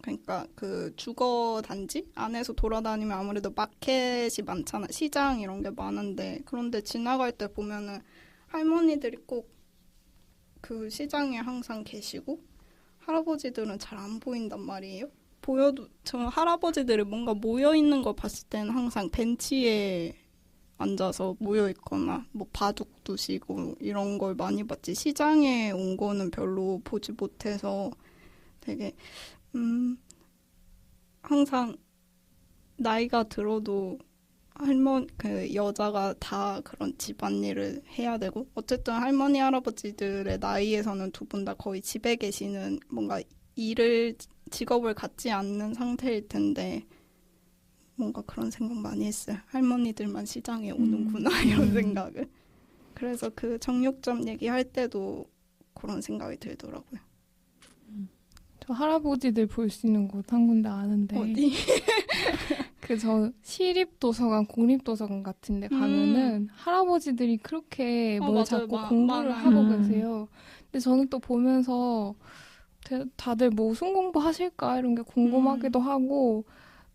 그러니까 그 주거 단지 안에서 돌아다니면 아무래도 마켓이 많잖아. 시장 이런 게 많은데 그런데 지나갈 때 보면은 할머니들이 꼭 그 시장에 항상 계시고 할아버지들은 잘 안 보인단 말이에요. 보여도 저 할아버지들이 뭔가 모여 있는 걸 봤을 때는 항상 벤치에 앉아서 모여 있거나 뭐 바둑 두시고 이런 걸 많이 봤지 시장에 온 거는 별로 보지 못해서 되게 항상 나이가 들어도 그 여자가 다 그런 집안일을 해야 되고 어쨌든 할머니 할아버지들의 나이에서는 두 분 다 거의 집에 계시는 뭔가 직업을 갖지 않는 상태일 텐데 뭔가 그런 생각 많이 했어요. 할머니들만 시장에 오는구나 이런 생각을. 그래서 그 정육점 얘기할 때도 그런 생각이 들더라고요. 저 할아버지들 볼 수 있는 곳 한 군데 아는데 어디? 저 시립도서관, 공립도서관 같은 데 가면은 할아버지들이 그렇게 뭘 맞아요. 자꾸 공부를 하고 계세요. 근데 저는 또 보면서 다들 뭐 무슨 공부 하실까 이런 게 궁금하기도 하고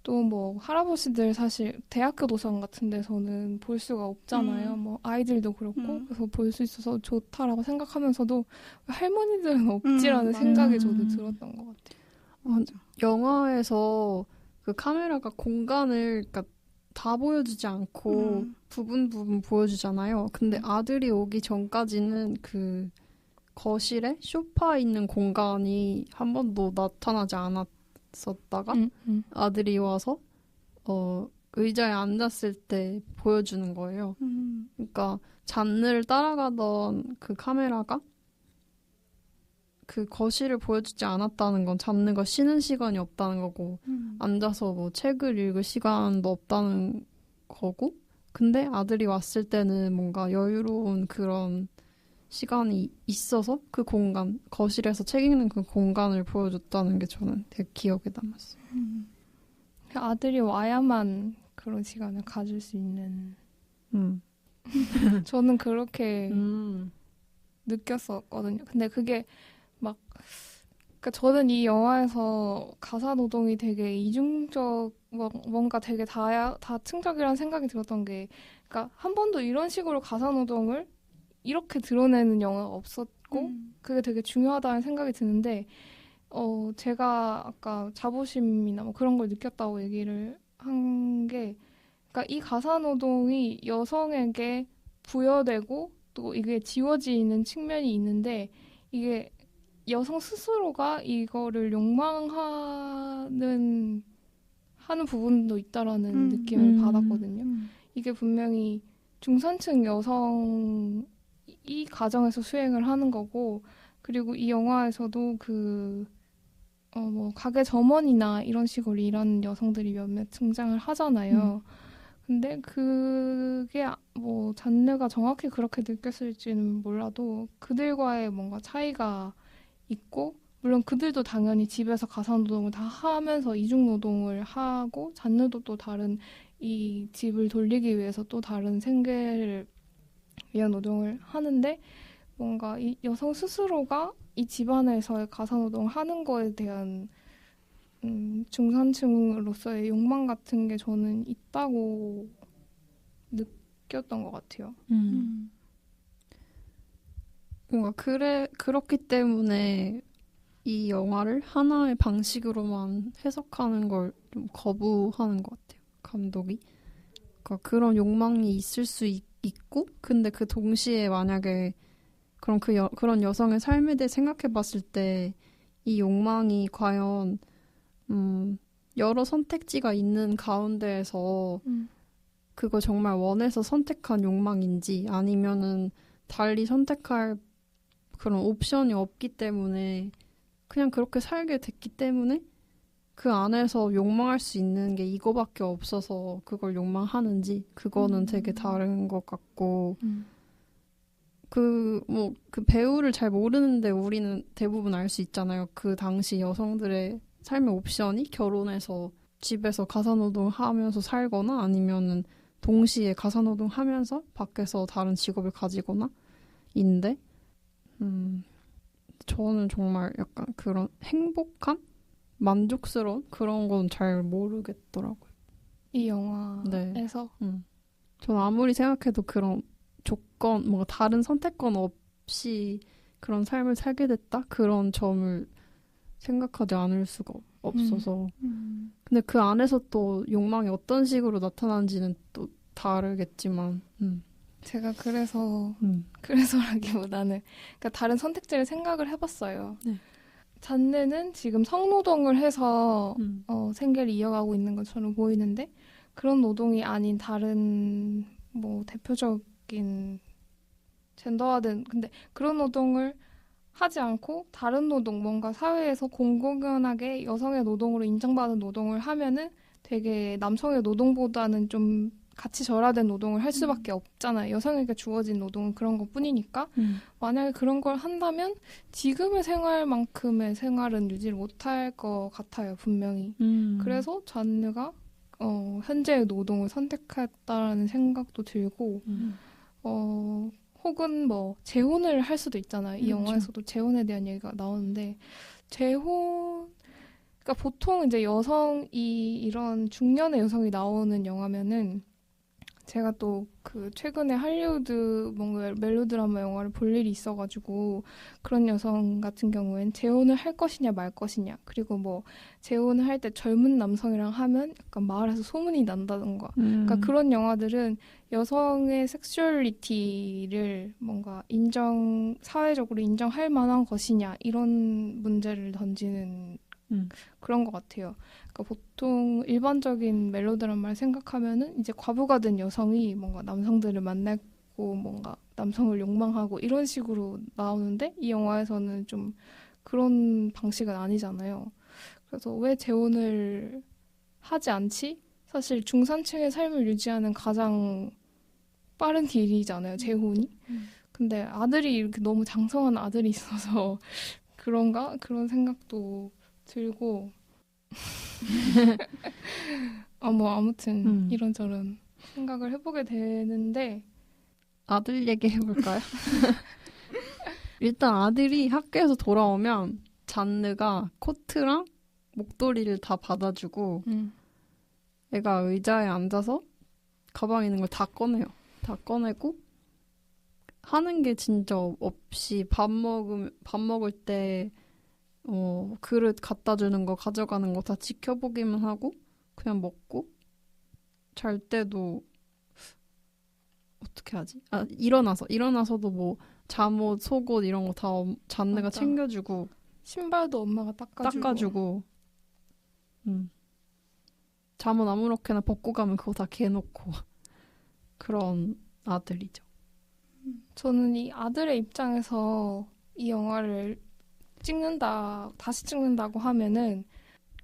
또 뭐 할아버지들 사실 대학교 도서관 같은 데서는 볼 수가 없잖아요. 뭐 아이들도 그렇고 그래서 볼 수 있어서 좋다라고 생각하면서도 할머니들은 없지라는 생각이 저도 들었던 것 같아요. 맞아. 영화에서 그 카메라가 공간을 그러니까 다 보여주지 않고 부분 보여주잖아요. 근데 아들이 오기 전까지는 그 거실에 소파 있는 공간이 한 번도 나타나지 않았었다가 아들이 와서 의자에 앉았을 때 보여주는 거예요. 그러니까 잔을 따라가던 그 카메라가 그 거실을 보여주지 않았다는 건 잔느가 쉬는 시간이 없다는 거고 앉아서 뭐 책을 읽을 시간도 없다는 거고 근데 아들이 왔을 때는 뭔가 여유로운 그런 시간이 있어서 그 공간, 거실에서 책 읽는 그 공간을 보여줬다는 게 저는 되게 기억에 남았어요. 아들이 와야만 그런 시간을 가질 수 있는 저는 그렇게 느꼈었거든요. 근데 그게 그러니까 저는 이 영화에서 가사 노동이 되게 이중적, 뭔가 되게 다층적이라는 생각이 들었던 게, 그러니까 한 번도 이런 식으로 가사 노동을 이렇게 드러내는 영화가 없었고, 그게 되게 중요하다는 생각이 드는데, 제가 아까 자부심이나 뭐 그런 걸 느꼈다고 얘기를 한 게, 그러니까 그러니까 이 가사노동이 여성에게 부여되고 또 이게 지워지는 측면이 있는데 이게 여성 스스로가 이거를 욕망하는 하는 부분도 있다라는 느낌을 받았거든요. 이게 분명히 중산층 여성이 가정에서 수행을 하는 거고, 그리고 이 영화에서도 뭐 가게 점원이나 이런 식으로 일하는 여성들이 몇몇 등장을 하잖아요. 근데 그게 뭐 잔느가 정확히 그렇게 느꼈을지는 몰라도 그들과의 뭔가 차이가 있고, 물론 그들도 당연히 집에서 가사노동을 다 하면서 이중노동을 하고, 잔느도 또 다른 이 집을 돌리기 위해서 또 다른 생계를 위한 노동을 하는데, 뭔가 이 여성 스스로가 이 집안에서의 가사노동을 하는 거에 대한 중산층으로서의 욕망 같은 게 저는 있다고 느꼈던 것 같아요. 뭔가 그렇기 때문에 이 영화를 하나의 방식으로만 해석하는 걸 좀 거부하는 것 같아요. 감독이. 그러니까 그런 욕망이 있을 수 있고, 근데 그 동시에 만약에 그런 여성의 삶에 대해 생각해 봤을 때 이 욕망이 과연 여러 선택지가 있는 가운데에서 그거 정말 원해서 선택한 욕망인지 아니면은 달리 선택할 그런 옵션이 없기 때문에 그냥 그렇게 살게 됐기 때문에 그 안에서 욕망할 수 있는 게 이거밖에 없어서 그걸 욕망하는지 그거는 되게 다른 것 같고 그 배우를 잘 모르는데 우리는 대부분 알 수 있잖아요. 그 당시 여성들의 삶의 옵션이 결혼해서 집에서 가사노동 하면서 살거나 아니면은 동시에 가사노동 하면서 밖에서 다른 직업을 가지거나 인데 저는 정말 약간 그런 행복한 만족스러운 그런 건 잘 모르겠더라고요. 이 영화에서 저는 아무리 생각해도 그런 조건, 뭔가 다른 선택권 없이 그런 삶을 살게 됐다? 그런 점을 생각하지 않을 수가 없어서. 근데 그 안에서 또 욕망이 어떤 식으로 나타나는지는 또 다르겠지만. 제가 그래서라기보다는 그러니까 다른 선택지를 생각을 해봤어요. 네. 잔느는 지금 성노동을 해서 생계를 이어가고 있는 것처럼 보이는데 그런 노동이 아닌 다른 뭐 대표적인 젠더화된 근데 그런 노동을 하지 않고 다른 노동 뭔가 사회에서 공공연하게 여성의 노동으로 인정받은 노동을 하면은 되게 남성의 노동보다는 좀 같이 절하된 노동을 할 수밖에 없잖아요. 여성에게 주어진 노동은 그런 것뿐이니까 만약에 그런 걸 한다면 지금의 생활만큼의 생활은 유지를 못할 것 같아요. 분명히. 그래서 잔느가 현재의 노동을 선택했다라는 생각도 들고 혹은 뭐 재혼을 할 수도 있잖아요. 이 영화에서도 재혼에 대한 얘기가 나오는데 그러니까 보통 이제 이런 중년의 여성이 나오는 영화면은 제가 또 그 최근에 할리우드 뭔가 멜로드라마 영화를 볼 일이 있어가지고 그런 여성 같은 경우엔 재혼을 할 것이냐 말 것이냐 그리고 뭐 재혼을 할 때 젊은 남성이랑 하면 약간 마을에서 소문이 난다던가 그러니까 그런 영화들은 여성의 섹슈얼리티를 뭔가 사회적으로 인정할 만한 것이냐 이런 문제를 던지는 그런 것 같아요. 그러니까 보통 일반적인 멜로드라마를 생각하면은 이제 과부가 된 여성이 뭔가 남성들을 만나고 뭔가 남성을 욕망하고 이런 식으로 나오는데 이 영화에서는 좀 그런 방식은 아니잖아요. 그래서 왜 재혼을 하지 않지? 사실 중산층의 삶을 유지하는 가장 빠른 길이잖아요, 재혼이. 근데 아들이 이렇게 너무 장성한 아들이 있어서 그런가? 그런 생각도 들고 뭐 아무튼 이런저런 생각을 해보게 되는데 아들 얘기 해볼까요? 일단 아들이 학교에서 돌아오면 잔느가 코트랑 목도리를 다 받아주고 애가 의자에 앉아서 가방에 있는 걸 다 꺼내요. 다 꺼내고 하는 게 진짜 없이 밥 먹을 때 그릇 갖다 주는 거 가져가는 거 다 지켜보기만 하고 그냥 먹고 잘 때도 어떻게 하지? 일어나서도 뭐 잠옷, 속옷 이런 거 다 잔느가 맞아. 챙겨주고 신발도 엄마가 닦아주고 잠옷 아무렇게나 벗고 가면 그거 다 개놓고 그런 아들이죠. 저는 이 아들의 입장에서 이 영화를 다시 찍는다고 하면은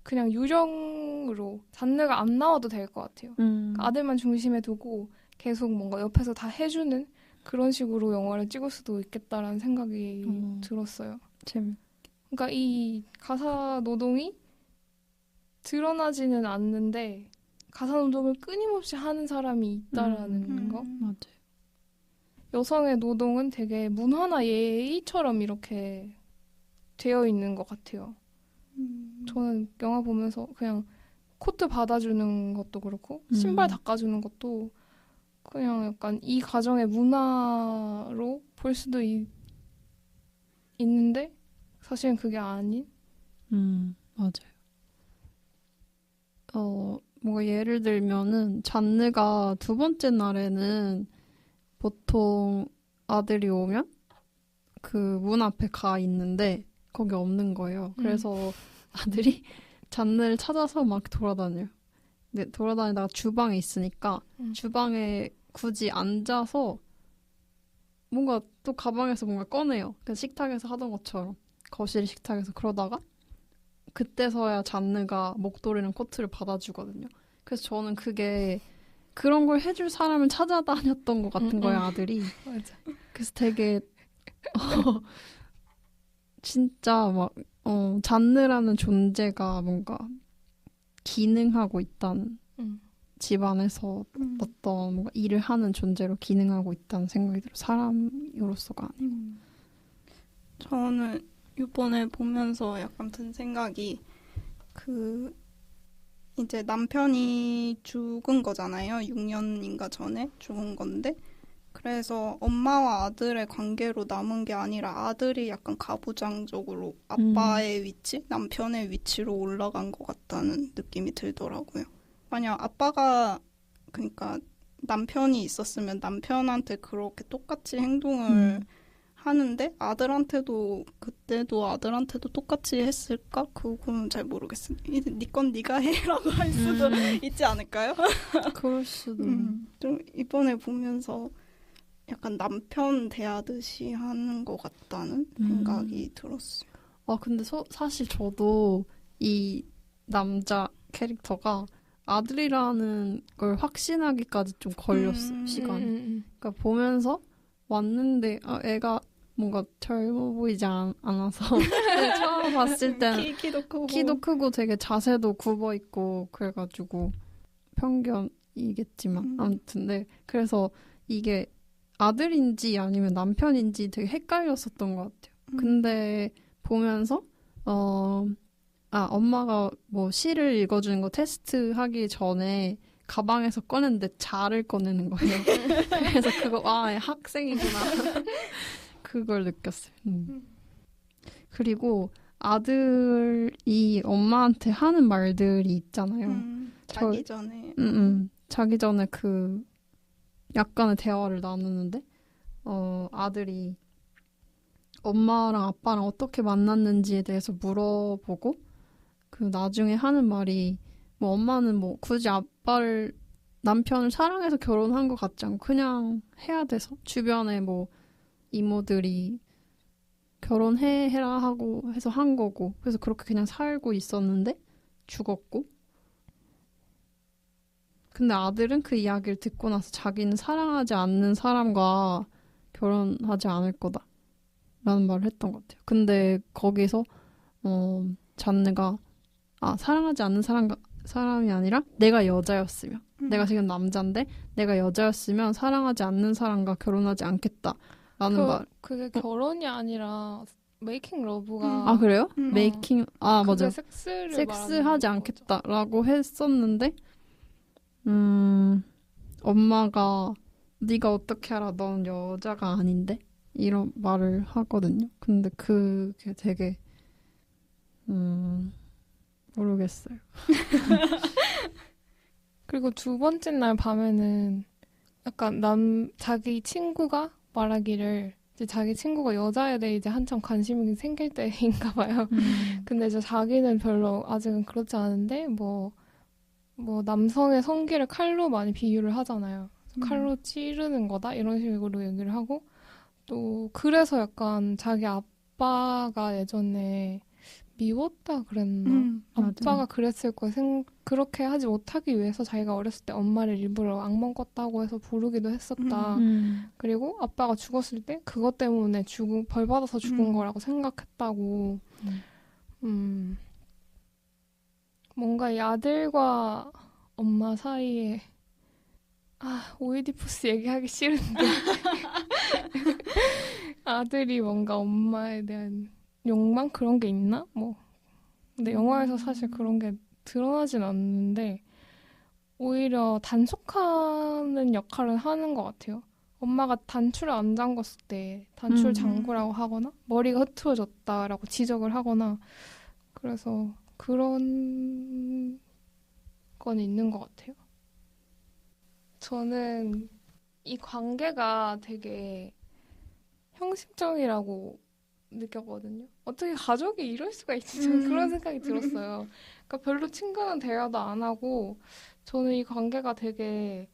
그냥 유령으로 잔느가 안 나와도 될 것 같아요. 아들만 중심에 두고 계속 뭔가 옆에서 다 해주는 그런 식으로 영화를 찍을 수도 있겠다라는 생각이 들었어요. 그러니까 이 가사 노동이 드러나지는 않는데 가사 노동을 끊임없이 하는 사람이 있다라는 거. 맞아요. 여성의 노동은 되게 문화나 예의처럼 이렇게 되어 있는 것 같아요. 저는 영화 보면서 그냥 코트 받아주는 것도 그렇고 신발 닦아주는 것도 그냥 약간 이 가정의 문화로 볼 수도 있는데 사실은 그게 아닌? 맞아요. 뭔가 예를 들면은 잔느가 두 번째 날에는 보통 아들이 오면 그 문 앞에 가 있는데 거기 없는 거예요. 그래서 아들이 잔느를 찾아서 막 돌아다녀요. 근데 돌아다니다가 주방에 있으니까 주방에 굳이 앉아서 뭔가 또 가방에서 뭔가 꺼내요. 그 식탁에서 하던 것처럼 거실 식탁에서 그러다가 그때서야 잔느가 목도리랑 코트를 받아주거든요. 그래서 저는 그게 그런 걸 해줄 사람을 찾아다녔던 것 같은 거예요, 아들이. 맞아. 그래서 되게 진짜 막 잔느라는 존재가 뭔가 기능하고 있다는 집안에서 어떤 뭔가 일을 하는 존재로 기능하고 있다는 생각이 들어요. 사람으로서가 아니고. 저는 이번에 보면서 약간 든 생각이 이제 남편이 죽은 거잖아요. 6년인가 전에 죽은 건데 그래서 엄마와 아들의 관계로 남은 게 아니라 아들이 약간 가부장적으로 아빠의 위치, 남편의 위치로 올라간 것 같다는 느낌이 들더라고요. 만약 아빠가 그러니까 남편이 있었으면 남편한테 그렇게 똑같이 행동을 하는데 그때도 아들한테도 똑같이 했을까? 그거는 잘 모르겠어요. 네 건 네가 해라고 할 수도 있지 않을까요? 그럴 수도. 좀 이번에 보면서 약간 남편 대하듯이 하는 것 같다는 생각이 들었어요. 근데 사실 저도 이 남자 캐릭터가 아들이라는 걸 확신하기까지 좀 걸렸어요, 시간이. 그러니까 보면서 왔는데 애가 뭔가 젊어 보이지 않아서 처음 봤을 땐 키도 크고 되게 자세도 굽어 있고 그래가지고 편견이겠지만 아무튼 네 그래서 이게 아들인지 아니면 남편인지 되게 헷갈렸었던 것 같아요. 근데 보면서 엄마가 뭐 시를 읽어주는 거 테스트하기 전에 가방에서 꺼냈는데 자를 꺼내는 거예요. 그래서 학생이구나. 그걸 느꼈어요. 그리고 아들이 엄마한테 하는 말들이 있잖아요. 자기 전에. 자기 전에 그 약간의 대화를 나누는데 아들이 엄마랑 아빠랑 어떻게 만났는지에 대해서 물어보고 그 나중에 하는 말이 뭐 엄마는 뭐 굳이 남편을 사랑해서 결혼한 것 같지 않고 그냥 해야 돼서 주변에 뭐 이모들이 결혼해라 하고 해서 한 거고 그래서 그렇게 그냥 살고 있었는데 죽었고 근데 아들은 그 이야기를 듣고 나서 자기는 사랑하지 않는 사람과 결혼하지 않을 거다 라는 말을 했던 것 같아요. 근데 거기서 잔느가 사랑하지 않는 사람이 아니라 내가 여자였으면 내가 지금 남자인데 내가 여자였으면 사랑하지 않는 사람과 결혼하지 않겠다라는 말. 그게 결혼이 아니라 메이킹 러브가 그래요? 메이킹 맞아. 섹스하지 않겠다라고 했었는데 엄마가 네가 어떻게 알아? 넌 여자가 아닌데? 이런 말을 하거든요. 근데 그게 되게 모르겠어요. 그리고 두 번째 날 밤에는 약간 자기 친구가 말하기를 이제 자기 친구가 여자에 대해 이제 한참 관심이 생길 때인가 봐요. 근데 이제 자기는 별로 아직은 그렇지 않은데 뭐 남성의 성기를 칼로 많이 비유를 하잖아요. 칼로 찌르는 거다 이런 식으로 얘기를 하고 또 그래서 약간 자기 아빠가 예전에 미웠다 그랬나? 아빠가 맞아요. 그랬을 거야. 그렇게 하지 못하기 위해서 자기가 어렸을 때 엄마를 일부러 악몽 꿨다고 해서 부르기도 했었다. 그리고 아빠가 죽었을 때 그것 때문에 벌 받아서 죽은 거라고 생각했다고. 뭔가 이 아들과 엄마 사이에 오이디푸스 얘기하기 싫은데 아들이 뭔가 엄마에 대한 욕망 그런 게 있나? 뭐 근데 영화에서 사실 그런 게 드러나진 않는데 오히려 단속하는 역할을 하는 것 같아요. 엄마가 단추를 안 잠궜을 때 단추를 잠그라고 하거나 머리가 흐트러졌다라고 지적을 하거나 그래서 그런 건 있는 것 같아요. 저는 이 관계가 되게 형식적이라고 느꼈거든요. 어떻게 가족이 이럴 수가 있지? 저는 그런 생각이 들었어요. 그러니까 별로 친근한 대화도 안 하고 저는 이 관계가 되게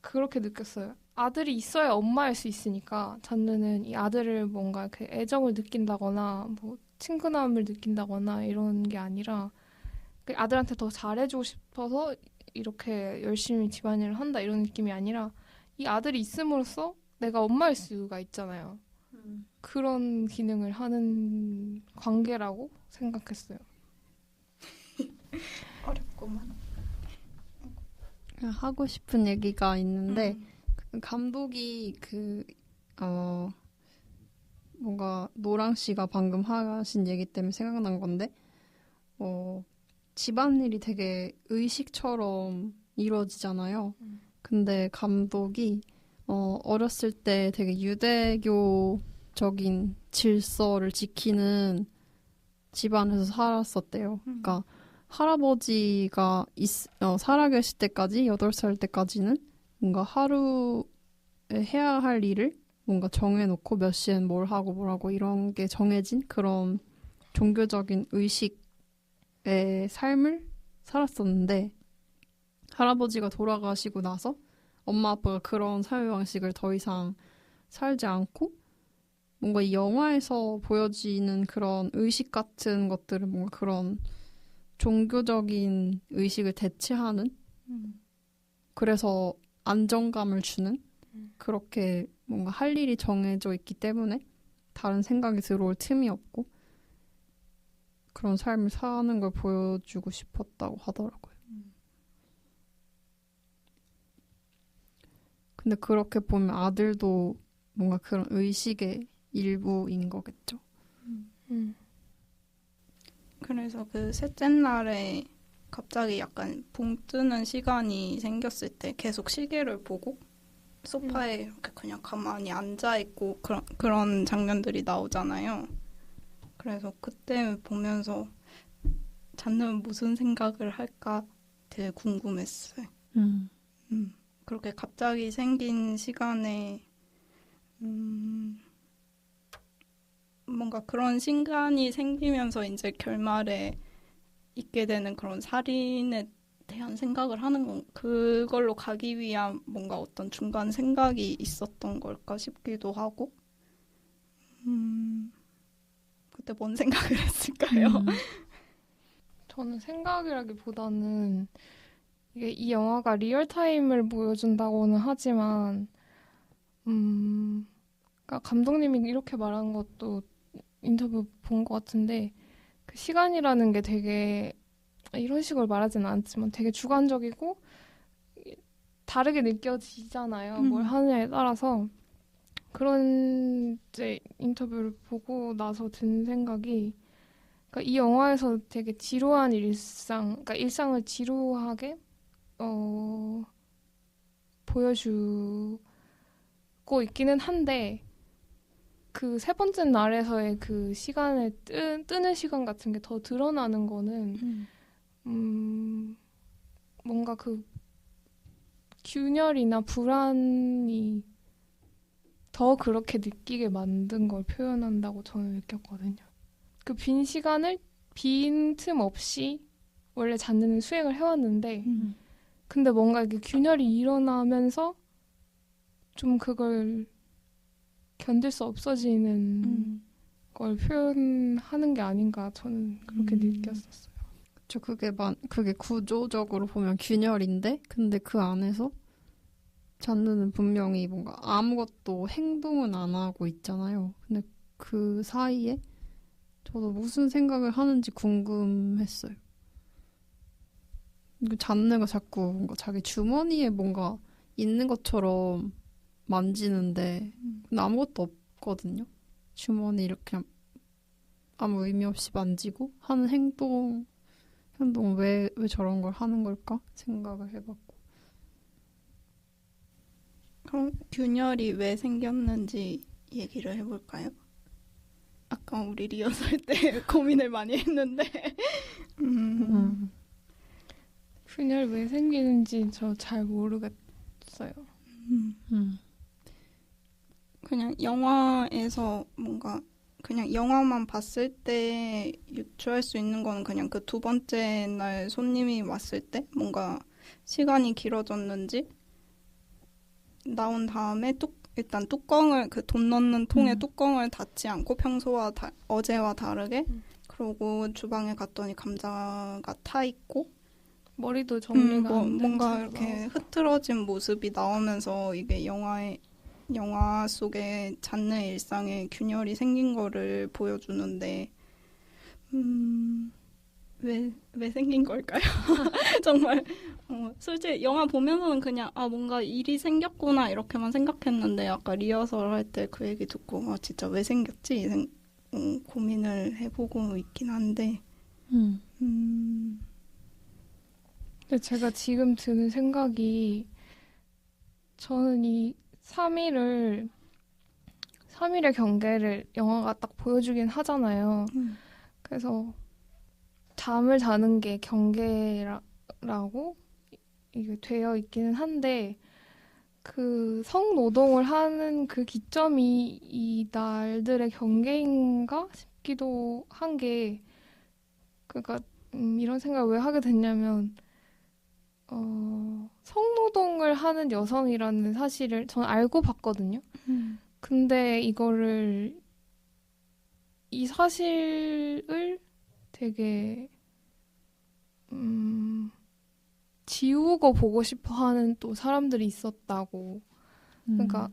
그렇게 느꼈어요. 아들이 있어야 엄마일 수 있으니까 잔느는 이 아들을 뭔가 이렇게 애정을 느낀다거나 뭐 친근함을 느낀다거나 이런 게 아니라 그 아들한테 더 잘해주고 싶어서 이렇게 열심히 집안일을 한다 이런 느낌이 아니라 이 아들이 있음으로써 내가 엄마일 수가 있잖아요. 그런 기능을 하는 관계라고 생각했어요. 어렵구만. 하고 싶은 얘기가 있는데 그 감독이 뭔가 노랑 씨가 방금 하신 얘기 때문에 생각난 건데 집안일이 되게 의식처럼 이루어지잖아요. 근데 감독이 어렸을 때 되게 유대교적인 질서를 지키는 집안에서 살았었대요. 그러니까 할아버지가 살아계실 때까지 8살 때까지는 뭔가 하루에 해야 할 일을 뭔가 정해놓고 몇 시엔 뭘 하고 뭘 하고 이런 게 정해진 그런 종교적인 의식의 삶을 살았었는데 할아버지가 돌아가시고 나서 엄마 아빠가 그런 삶의 방식을 더 이상 살지 않고 뭔가 이 영화에서 보여지는 그런 의식 같은 것들은 뭔가 그런 종교적인 의식을 대체하는 그래서 안정감을 주는 그렇게 뭔가 할 일이 정해져 있기 때문에 다른 생각이 들어올 틈이 없고 그런 삶을 사는 걸 보여주고 싶었다고 하더라고요. 근데 그렇게 보면 아들도 뭔가 그런 의식의 일부인 거겠죠. 그래서 그 셋째 날에 갑자기 약간 붕 뜨는 시간이 생겼을 때 계속 시계를 보고 소파에 이렇게 그냥 가만히 앉아있고 그런 장면들이 나오잖아요. 그래서 그때 보면서 잔는 무슨 생각을 할까 되게 궁금했어요. 그렇게 갑자기 생긴 시간에 뭔가 그런 시간이 생기면서 이제 결말에 있게 되는 그런 살인에 대한 생각을 하는 건 그걸로 가기 위한 뭔가 어떤 중간 생각이 있었던 걸까 싶기도 하고 그때 뭔 생각을 했을까요? 저는 생각이라기보다는 이게 이 영화가 리얼타임을 보여준다고는 하지만 그러니까 감독님이 이렇게 말한 것도 인터뷰 본 것 같은데 그 시간이라는 게 되게 이런 식으로 말하지는 않지만 되게 주관적이고 다르게 느껴지잖아요. 뭘 하느냐에 따라서 그런 이제 인터뷰를 보고 나서 든 생각이 그러니까 이 영화에서 되게 지루한 그러니까 일상을 지루하게 보여주고 있기는 한데 그 세 번째 날에서의 그 시간에 뜨는 시간 같은 게 더 드러나는 거는 뭔가 그 균열이나 불안이 더 그렇게 느끼게 만든 걸 표현한다고 저는 느꼈거든요. 그 빈 시간을 빈 틈 없이 원래 잔느는 수행을 해왔는데 근데 뭔가 이게 균열이 일어나면서 좀 그걸 견딜 수 없어지는 걸 표현하는 게 아닌가 저는 그렇게 느꼈었어요. 그게 구조적으로 보면 균열인데 근데 그 안에서 잔느는 분명히 뭔가 아무것도 행동은 안 하고 있잖아요. 근데 그 사이에 저도 무슨 생각을 하는지 궁금했어요. 잔느가 자꾸 뭔가 자기 주머니에 뭔가 있는 것처럼 만지는데 근데 아무것도 없거든요. 주머니 이렇게 그냥 아무 의미 없이 만지고 하는 행동 왜 저런 걸 하는 걸까 생각을 해봤고. 그럼 균열이 왜 생겼는지 얘기를 해볼까요? 아까 우리 리허설 때 고민을 많이 했는데 균열 왜 생기는지 저 잘 모르겠어요. 그냥 영화에서 뭔가 그냥 영화만 봤을 때 유추할 수 있는 거는 그냥 그 두 번째 날 손님이 왔을 때 뭔가 시간이 길어졌는지 나온 다음에 일단 뚜껑을 그 돈 넣는 통의 뚜껑을 닫지 않고 평소와 어제와 다르게 그러고 주방에 갔더니 감자가 타 있고 머리도 정리가 안 된 뭔가 채로 이렇게 나오고. 흐트러진 모습이 나오면서 이게 영화 속에 잔느의 일상에 균열이 생긴 거를 보여주는데 왜 생긴 걸까요? 정말 솔직히 영화 보면서는 그냥 뭔가 일이 생겼구나 이렇게만 생각했는데 아까 리허설 할 때 그 얘기 듣고 진짜 왜 생겼지? 고민을 해보고 있긴 한데 근데 제가 지금 드는 생각이 저는 이 3일의 경계를 영화가 딱 보여주긴 하잖아요. 그래서 잠을 자는 게 경계라고 이게 되어 있기는 한데 그 성노동을 하는 그 기점이 이 날들의 경계인가 싶기도 한 게 그러니까 이런 생각을 왜 하게 됐냐면 성노동을 하는 여성이라는 사실을 전 알고 봤거든요. 근데 이 사실을 되게 지우고 보고 싶어 하는 또 사람들이 있었다고. 그러니까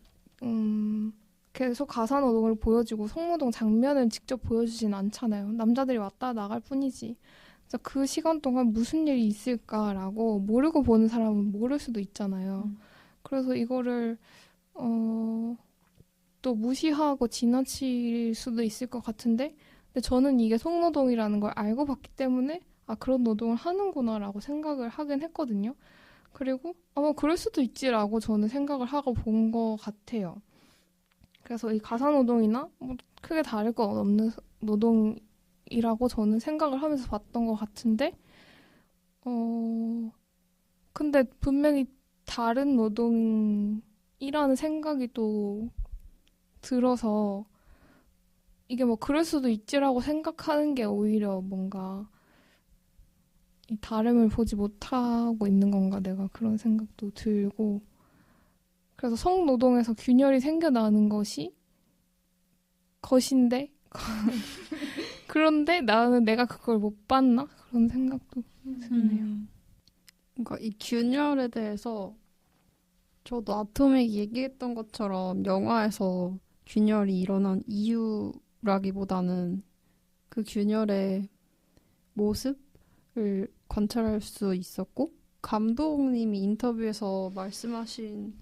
계속 가사노동을 보여주고 성노동 장면을 직접 보여주진 않잖아요. 남자들이 왔다 나갈 뿐이지. 그래서 그 시간 동안 무슨 일이 있을까라고 모르고 보는 사람은 모를 수도 있잖아요. 그래서 이거를 또 무시하고 지나칠 수도 있을 것 같은데 근데 저는 이게 성노동이라는 걸 알고 봤기 때문에 그런 노동을 하는구나라고 생각을 하긴 했거든요. 그리고 그럴 수도 있지라고 저는 생각을 하고 본 것 같아요. 그래서 이 가사노동이나 뭐 크게 다를 거 없는 노동이라고 저는 생각을 하면서 봤던 것 같은데 근데 분명히 다른 노동이라는 생각이 또 들어서 이게 뭐 그럴 수도 있지라고 생각하는 게 오히려 뭔가 이 다름을 보지 못하고 있는 건가 내가 그런 생각도 들고 그래서 성노동에서 균열이 생겨나는 것인데 그런데 나는 내가 그걸 못 봤나? 그런 생각도 드네요. 그러니까 이 균열에 대해서 저도 아토믹이 얘기했던 것처럼 영화에서 균열이 일어난 이유라기보다는 그 균열의 모습을 관찰할 수 있었고 감독님이 인터뷰에서 말씀하신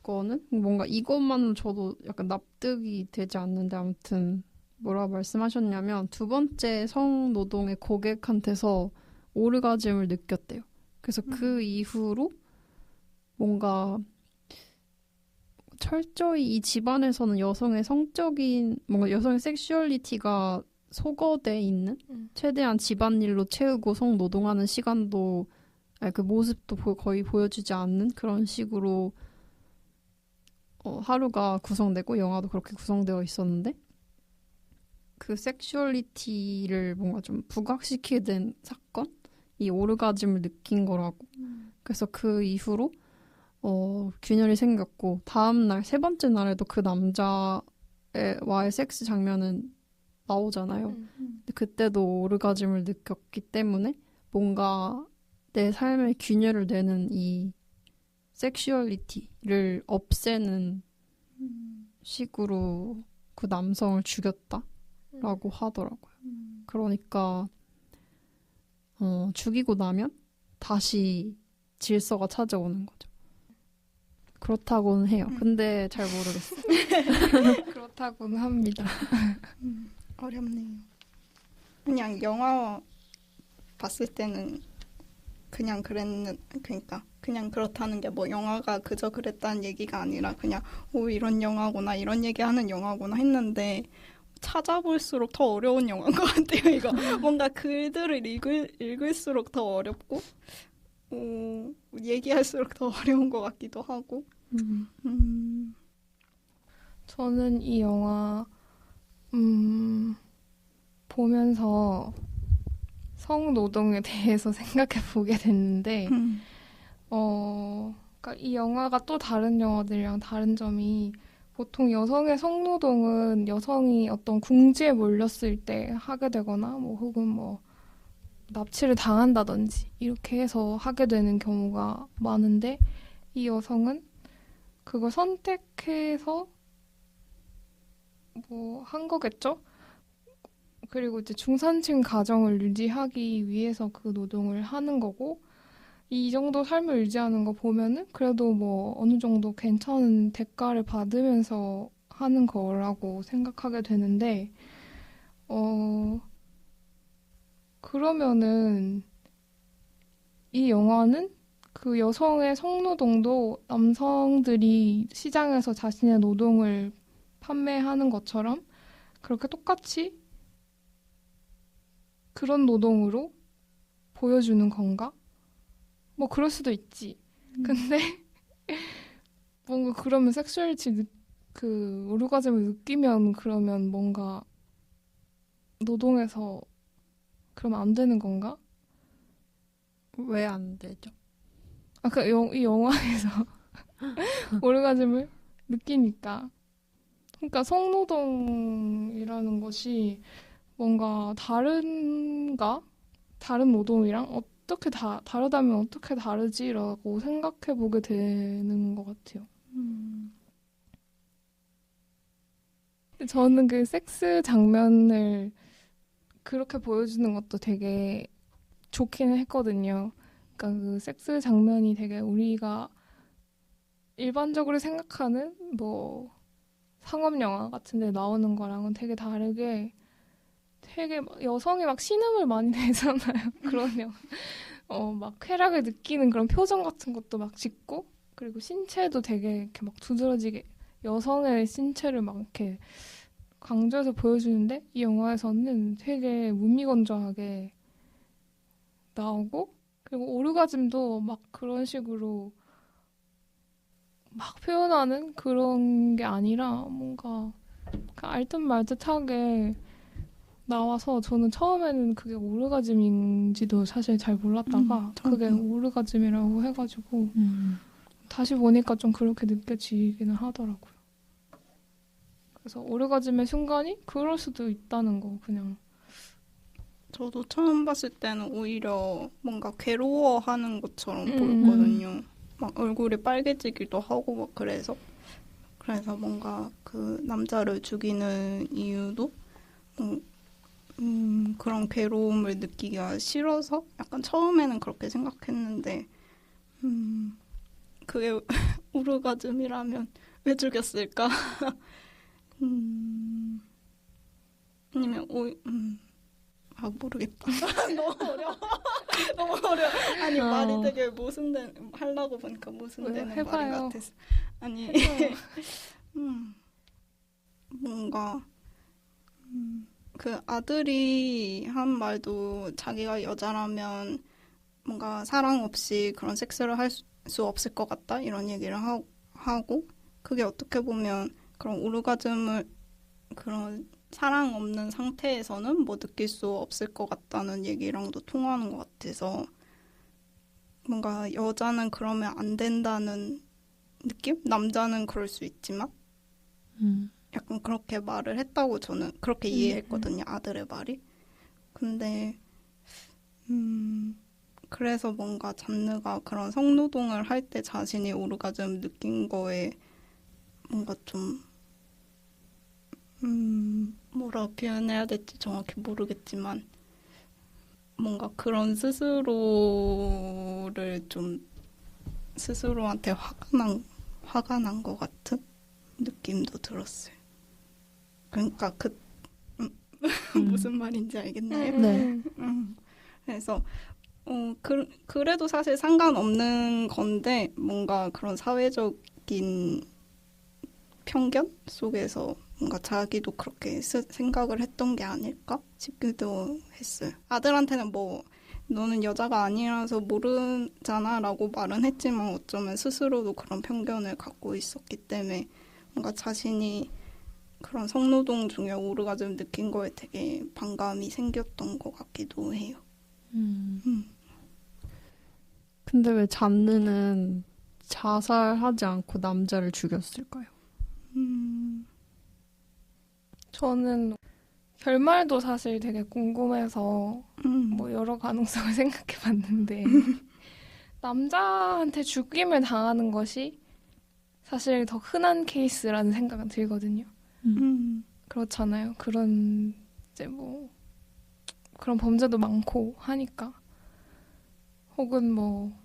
거는 뭔가 이것만은 저도 약간 납득이 되지 않는데 아무튼 뭐라 말씀하셨냐면 두 번째 성노동의 고객한테서 오르가즘을 느꼈대요. 그래서 그 이후로 뭔가 철저히 이 집안에서는 여성의 성적인 뭔가 여성의 섹슈얼리티가 소거돼 있는 최대한 집안일로 채우고 성노동하는 시간도 아니, 그 모습도 거의 보여주지 않는 그런 식으로 하루가 구성되고 영화도 그렇게 구성되어 있었는데 그 섹슈얼리티를 뭔가 좀 부각시키게 된 사건? 이 오르가즘을 느낀 거라고. 그래서 그 이후로 균열이 생겼고 다음날 세 번째 날에도 그 남자와의 섹스 장면은 나오잖아요. 근데 그때도 오르가즘을 느꼈기 때문에 뭔가 내 삶의 균열을 내는 이 섹슈얼리티를 없애는 식으로 그 남성을 죽였다라고 하더라고요. 그러니까 죽이고 나면 다시 질서가 찾아오는 거죠. 그렇다고는 해요. 근데 잘 모르겠어요. 그렇다고는 합니다. 어렵네요. 그냥 영화 봤을 때는 그냥 그러니까 그냥 그렇다는 게 뭐 영화가 그저 그랬다는 얘기가 아니라 그냥 이런 영화구나 이런 얘기하는 영화구나 했는데 찾아볼수록 더 어려운 영화인 것 같아요. 이거 뭔가 글들을 읽을수록 더 어렵고 얘기할수록 더 어려운 것 같기도 하고. 저는 이 영화 보면서 성노동에 대해서 생각해 보게 됐는데 그러니까 이 영화가 또 다른 영화들이랑 다른 점이 보통 여성의 성노동은 여성이 어떤 궁지에 몰렸을 때 하게 되거나 뭐 혹은 뭐 납치를 당한다든지 이렇게 해서 하게 되는 경우가 많은데 이 여성은 그걸 선택해서 뭐 한 거겠죠? 그리고 이제 중산층 가정을 유지하기 위해서 그 노동을 하는 거고 이 정도 삶을 유지하는 거 보면은 그래도 뭐 어느 정도 괜찮은 대가를 받으면서 하는 거라고 생각하게 되는데 그러면은 이 영화는 그 여성의 성노동도 남성들이 시장에서 자신의 노동을 판매하는 것처럼 그렇게 똑같이 그런 노동으로 보여주는 건가? 뭐 그럴 수도 있지. 근데 뭔가 그러면 섹슈얼리티 그 오르가즘을 느끼면 그러면 뭔가 노동에서 그러면 안 되는 건가? 왜 안 되죠? 아까 이 영화에서 오르가즘을 느끼니까 그러니까 성노동이라는 것이 뭔가 다른가? 다른 노동이랑 어떻게 다르다면 어떻게 다르지라고 생각해 보게 되는 것 같아요. 저는 그 섹스 장면을 그렇게 보여주는 것도 되게 좋긴 했거든요. 그러니까 그 섹스 장면이 되게 우리가 일반적으로 생각하는 뭐 상업 영화 같은 데 나오는 거랑은 되게 다르게 되게 여성이 막 신음을 많이 내잖아요. 그런 영화. 막 쾌락을 느끼는 그런 표정 같은 것도 막 짓고 그리고 신체도 되게 이렇게 막 두드러지게 여성의 신체를 막 이렇게 강조해서 보여주는데 이 영화에서는 되게 무미건조하게 나오고 그리고 오르가즘도 막 그런 식으로 막 표현하는 그런 게 아니라 뭔가 알듯 말듯하게 나와서 저는 처음에는 그게 오르가즘인지도 사실 잘 몰랐다가 그게 오르가즘이라고 해가지고 다시 보니까 좀 그렇게 느껴지기는 하더라고요. 그래서 오르가즘의 순간이 그럴 수도 있다는 거 그냥. 저도 처음 봤을 때는 오히려 뭔가 괴로워하는 것처럼 보였거든요. 막 얼굴이 빨개지기도 하고 막 그래서 뭔가 그 남자를 죽이는 이유도 그런 괴로움을 느끼기가 싫어서 약간 처음에는 그렇게 생각했는데 그게 오르가즘이라면 왜 죽였을까? 아니면 모르겠다. 너무 어려워. 너무 어려워. 아니 말이 되게 모순된 하려고 보니까 모순되는 말인 것 같아서. 아니 뭔가 그 아들이 한 말도 자기가 여자라면 뭔가 사랑 없이 그런 섹스를 할 수 없을 것 같다 이런 얘기를 하고 그게 어떻게 보면 그런 오르가즘을 그런 사랑 없는 상태에서는 뭐 느낄 수 없을 것 같다는 얘기랑도 통하는 것 같아서 뭔가 여자는 그러면 안 된다는 느낌? 남자는 그럴 수 있지만 약간 그렇게 말을 했다고 저는 그렇게 이해했거든요. 아들의 말이. 근데 그래서 뭔가 잔느가 그런 성노동을 할 때 자신이 오르가즘 느낀 거에 뭔가 좀 뭐라 표현해야 될지 정확히 모르겠지만 뭔가 그런 스스로를 좀 스스로한테 화가 난 것 같은 느낌도 들었어요. 그러니까 무슨 말인지 알겠나요? 네. 그래서 그래도 사실 상관없는 건데 뭔가 그런 사회적인 편견 속에서 뭔가 자기도 그렇게 생각을 했던 게 아닐까 싶기도 했어요. 아들한테는 뭐 너는 여자가 아니라서 모르잖아 라고 말은 했지만 어쩌면 스스로도 그런 편견을 갖고 있었기 때문에 뭔가 자신이 그런 성노동 중에 오르가즘 느낀 거에 되게 반감이 생겼던 것 같기도 해요. 근데 왜 잔느는 자살하지 않고 남자를 죽였을까요? 저는 결말도 사실 되게 궁금해서 뭐 여러 가능성을 생각해 봤는데 남자한테 죽임을 당하는 것이 사실 더 흔한 케이스라는 생각은 들거든요. 그렇잖아요. 그런 이제 뭐 그런 범죄도 많고 하니까 혹은 뭐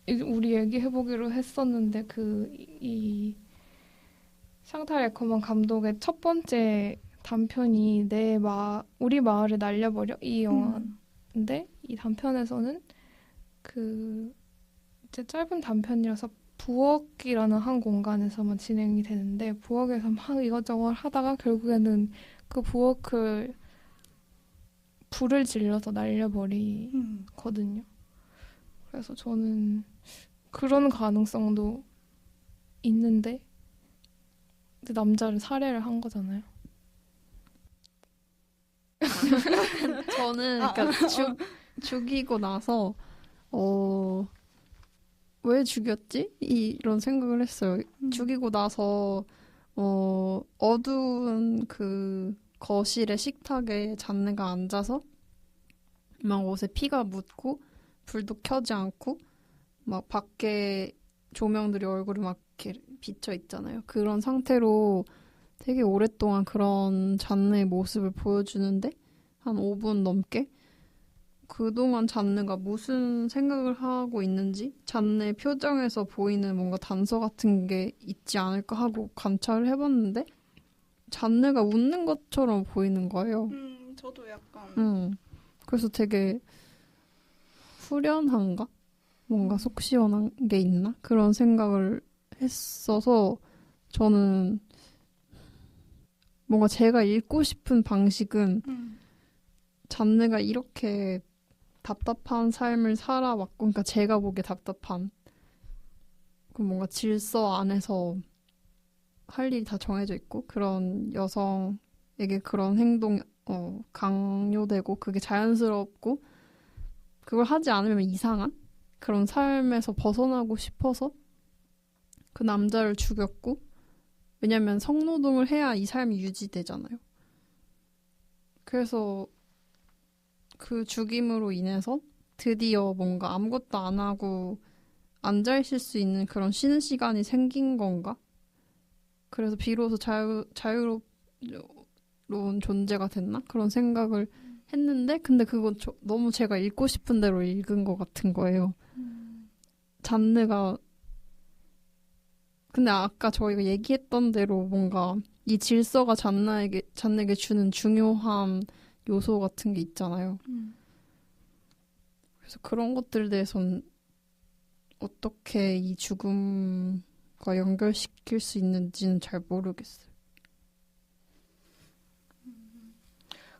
우리 얘기해보기로 했었는데 이 샹탈 에커먼 감독의 첫 번째 단편이 우리 마을을 날려버려 이 영화인데 이 단편에서는 그 이제 짧은 단편이라서 부엌이라는 한 공간에서만 진행이 되는데 부엌에서 막 이것저것 하다가 결국에는 그 부엌을 불을 질러서 날려버리거든요. 그래서 저는 그런 가능성도 있는데 근데 남자를 살해를 한 거잖아요. 저는 그러니까 죽이고 나서 왜 죽였지? 이런 생각을 했어요. 죽이고 나서 어두운 그 거실의 식탁에 잔느가 앉아서 막 옷에 피가 묻고 불도 켜지 않고 막 밖에 조명들이 얼굴을 막 이렇게 비쳐 있잖아요. 그런 상태로 되게 오랫동안 그런 잔느의 모습을 보여주는데 한 5분 넘게 그동안 잔느가 무슨 생각을 하고 있는지 잔느의 표정에서 보이는 뭔가 단서 같은 게 있지 않을까 하고 관찰을 해봤는데 잔느가 웃는 것처럼 보이는 거예요. 저도 약간 그래서 되게 후련한가? 뭔가 속 시원한 게 있나? 그런 생각을 했어서 저는 뭔가 제가 읽고 싶은 방식은 잔느가 이렇게 답답한 삶을 살아왔고, 그러니까 제가 보기에 답답한 그 뭔가 질서 안에서 할 일이 다 정해져 있고 그런 여성에게 그런 행동 강요되고 그게 자연스럽고 그걸 하지 않으면 이상한 그런 삶에서 벗어나고 싶어서 그 남자를 죽였고 왜냐면 성노동을 해야 이 삶이 유지되잖아요. 그래서 그 죽임으로 인해서 드디어 뭔가 아무것도 안 하고 앉아있을 수 있는 그런 쉬는 시간이 생긴 건가? 그래서 비로소 자유로운 존재가 됐나? 그런 생각을 했는데 근데 그건 너무 제가 읽고 싶은 대로 읽은 것 같은 거예요. 잔느가 근데 아까 저희가 얘기했던 대로 뭔가 이 질서가 잔느에게 주는 중요한 요소 같은 게 있잖아요. 그래서 그런 것들에 대해서는 어떻게 이 죽음과 연결시킬 수 있는지는 잘 모르겠어요.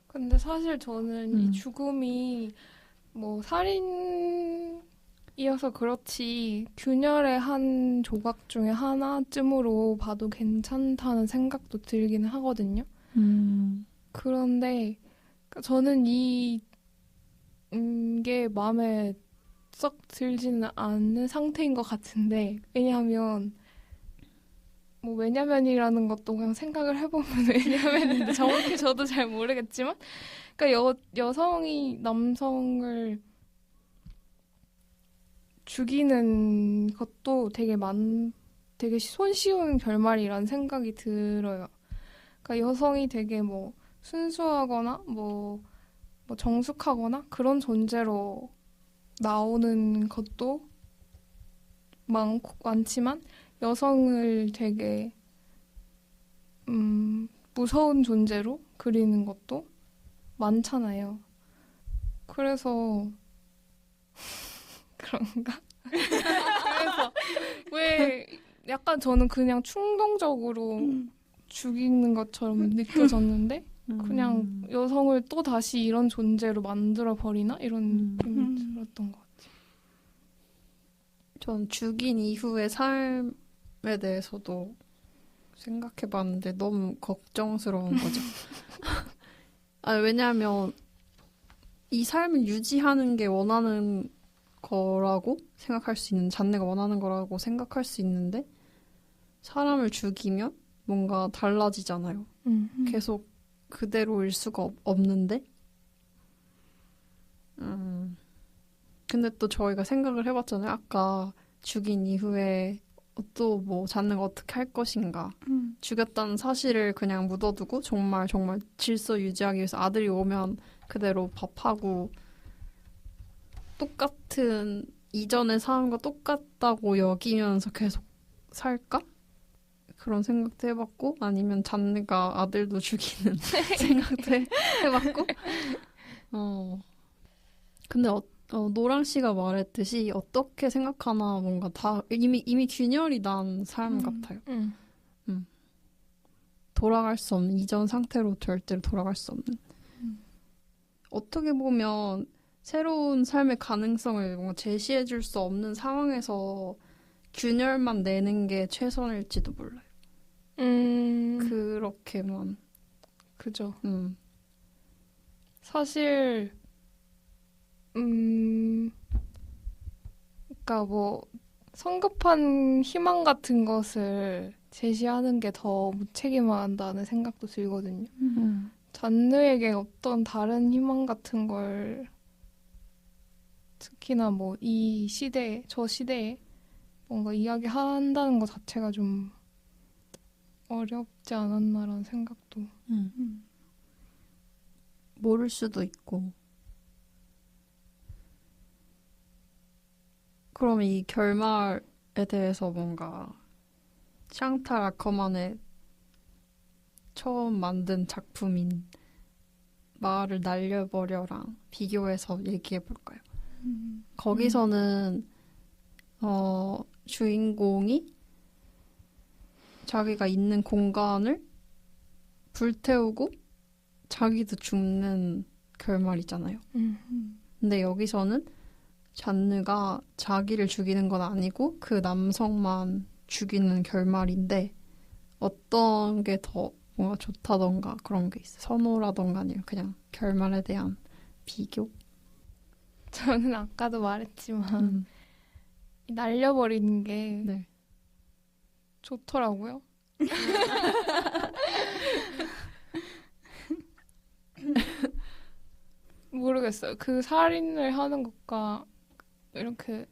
근데 사실 저는 이 죽음이 뭐 살인이어서 그렇지 균열의 한 조각 중에 하나쯤으로 봐도 괜찮다는 생각도 들기는 하거든요. 그런데 저는 이게 마음에 썩 들지는 않는 상태인 것 같은데 왜냐면이라는 것도 그냥 생각을 해보면 왜냐면인데 정확히 저도 잘 모르겠지만 그러니까 여성이 남성을 죽이는 것도 되게 손쉬운 결말이라는 생각이 들어요. 그러니까 여성이 되게 뭐 순수하거나 뭐 정숙하거나 그런 존재로 나오는 것도 많지만 여성을 되게 무서운 존재로 그리는 것도 많잖아요. 그래서 그런가? 그래서 왜 약간 저는 그냥 충동적으로 죽이는 것처럼 느껴졌는데 그냥 여성을 또 다시 이런 존재로 만들어 버리나 이런 느낌이 들었던 것 같아요. 전 죽인 이후의 삶에 대해서도 생각해봤는데 너무 걱정스러운 거죠. 왜냐하면 이 삶을 유지하는 게 원하는 거라고 생각할 수 있는, 잔네가 원하는 거라고 생각할 수 있는데 사람을 죽이면 뭔가 달라지잖아요. 계속 그대로일 수가 없는데 근데 또 저희가 생각을 해봤잖아요. 아까 죽인 이후에 또 뭐 잔네가 어떻게 할 것인가. 죽였다는 사실을 그냥 묻어두고 정말 질서 유지하기 위해서 아들이 오면 그대로 밥하고 똑같은 이전의 삶과 똑같다고 여기면서 계속 살까? 그런 생각도 해봤고 아니면 잔네가 아들도 죽이는 생각도 해봤고 근데 노랑 씨가 말했듯이 어떻게 생각하나 뭔가 다 이미 균열이 난 삶 같아요. 돌아갈 수 없는 이전 상태로 절대로 돌아갈 수 없는. 어떻게 보면 새로운 삶의 가능성을 뭔가 제시해 줄 수 없는 상황에서 균열만 내는 게 최선일지도 몰라요. 그렇게만. 그죠. 사실 그러니까 뭐 성급한 희망 같은 것을 제시하는 게 더 무책임하다는 생각도 들거든요. 잔느에게 어떤 다른 희망 같은 걸 특히나 뭐 이 시대에, 저 시대에 뭔가 이야기한다는 것 자체가 좀 어렵지 않았나라는 생각도. 모를 수도 있고. 그러면 이 결말에 대해서 뭔가 샹탈 아커만의 처음 만든 작품인 마을을 날려버려랑 비교해서 얘기해 볼까요? 거기서는 주인공이 자기가 있는 공간을 불태우고 자기도 죽는 결말이잖아요. 근데 여기서는 잔느가 자기를 죽이는 건 아니고 그 남성만 죽이는 결말인데 어떤 게 더 뭔가 좋다던가 그런 게 있어요. 선호라던가 아니면 그냥 결말에 대한 비교? 저는 아까도 말했지만 날려버리는 게 네. 좋더라고요. 모르겠어요. 그 살인을 하는 것과 이렇게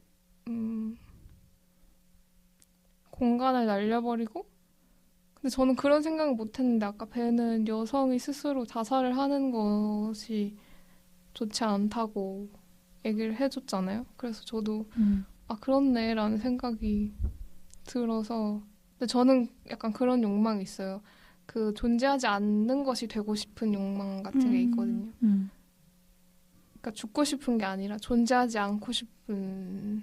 공간을 날려버리고 근데 저는 그런 생각을 못했는데 아까 배는 여성이 스스로 자살을 하는 것이 좋지 않다고 얘기를 해줬잖아요. 그래서 저도 아 그렇네 라는 생각이 들어서 근데 저는 약간 그런 욕망이 있어요. 그 존재하지 않는 것이 되고 싶은 욕망 같은 게 있거든요. 그러니까 죽고 싶은 게 아니라 존재하지 않고 싶은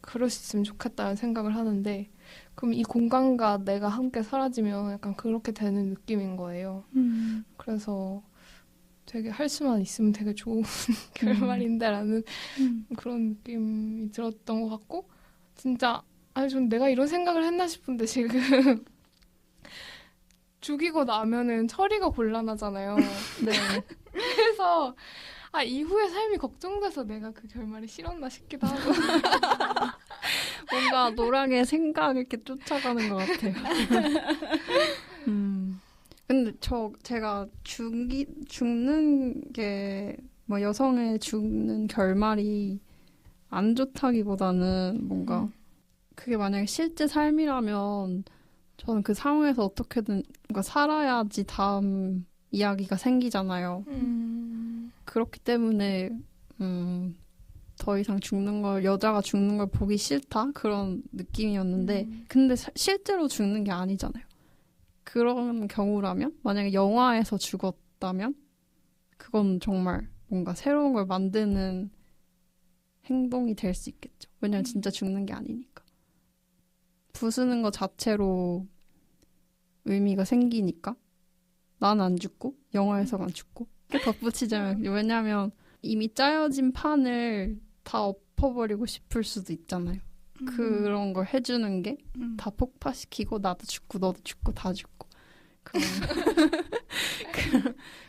그럴 수 있으면 좋겠다는 생각을 하는데 그럼 이 공간과 내가 함께 사라지면 약간 그렇게 되는 느낌인 거예요. 그래서 되게 할 수만 있으면 되게 좋은 결말인데라는 그런 느낌이 들었던 것 같고 진짜 아니 전 내가 이런 생각을 했나 싶은데 지금 죽이고 나면은 처리가 곤란하잖아요. 네. 그래서 이후의 삶이 걱정돼서 내가 그 결말이 싫었나 싶기도 하고 뭔가 노랑의 생각 이렇게 쫓아가는 것 같아요. 근데 제가 죽는 게 뭐 여성의 죽는 결말이 안 좋다기보다는 뭔가 그게 만약에 실제 삶이라면 저는 그 상황에서 어떻게든 뭔가 살아야지 다음 이야기가 생기잖아요. 그렇기 때문에 더 이상 여자가 죽는 걸 보기 싫다? 그런 느낌이었는데 근데 실제로 죽는 게 아니잖아요. 그런 경우라면 만약에 영화에서 죽었다면 그건 정말 뭔가 새로운 걸 만드는 행동이 될 수 있겠죠. 왜냐면 진짜 죽는 게 아니니까. 부수는 것 자체로 의미가 생기니까 난 안 죽고 영화에서만 죽고 이렇게 덧붙이자면 왜냐면 이미 짜여진 판을 다 엎어버리고 싶을 수도 있잖아요. 그런 걸 해주는 게 다 폭파시키고 나도 죽고 너도 죽고 다 죽고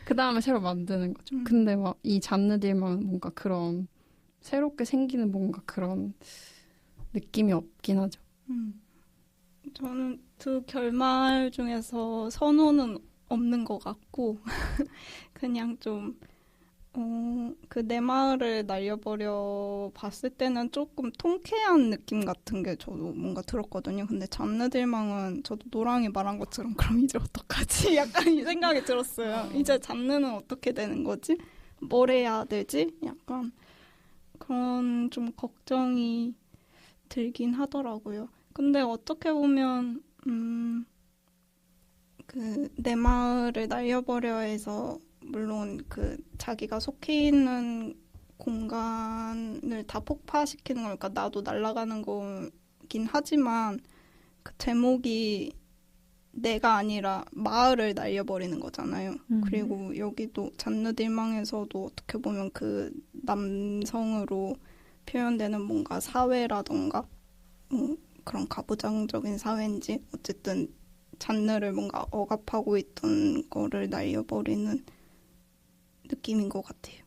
그 다음에 새로 만드는 거죠. 근데 막 이 잔느딜만 뭔가 그런 새롭게 생기는 뭔가 그런 느낌이 없긴 하죠. 저는 두 결말 중에서 선호는 없는 것 같고 그냥 좀 그 내 마을을 날려버려 봤을 때는 조금 통쾌한 느낌 같은 게 저도 뭔가 들었거든요. 근데 잔느딜망은 저도 노랑이 말한 것처럼 그럼 이제 어떡하지? 약간 이 생각이 들었어요. 이제 잔느는 어떻게 되는 거지? 뭘 해야 되지? 약간 그런 좀 걱정이 들긴 하더라고요. 근데 어떻게 보면 그 내 마을을 날려버려해서 물론 그 자기가 속해 있는 공간을 다 폭파시키는 거니까 나도 날아가는 거긴 하지만 그 제목이 내가 아니라 마을을 날려버리는 거잖아요. 그리고 여기도 잔느딜망에서도 어떻게 보면 그 남성으로 표현되는 뭔가 사회라던가 그런 가부장적인 사회인지 어쨌든 잔느를 뭔가 억압하고 있던 거를 날려버리는 느낌인 것 같아요.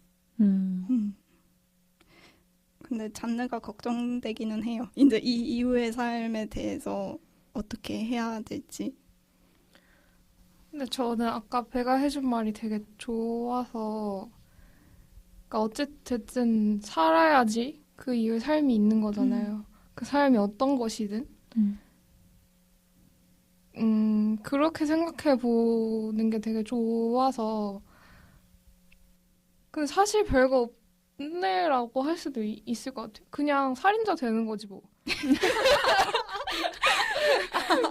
근데 잔느가 걱정되기는 해요. 이제 이 이후의 삶에 대해서 어떻게 해야 될지. 근데 저는 아까 배가 해준 말이 되게 좋아서 그러니까 어쨌든 살아야지 그 이후의 삶이 있는 거잖아요. 그 삶이 어떤 것이든 그렇게 생각해 보는 게 되게 좋아서 근데 사실 별거 없네라고 할 수도 있을 것 같아요. 그냥 살인자 되는 거지 뭐.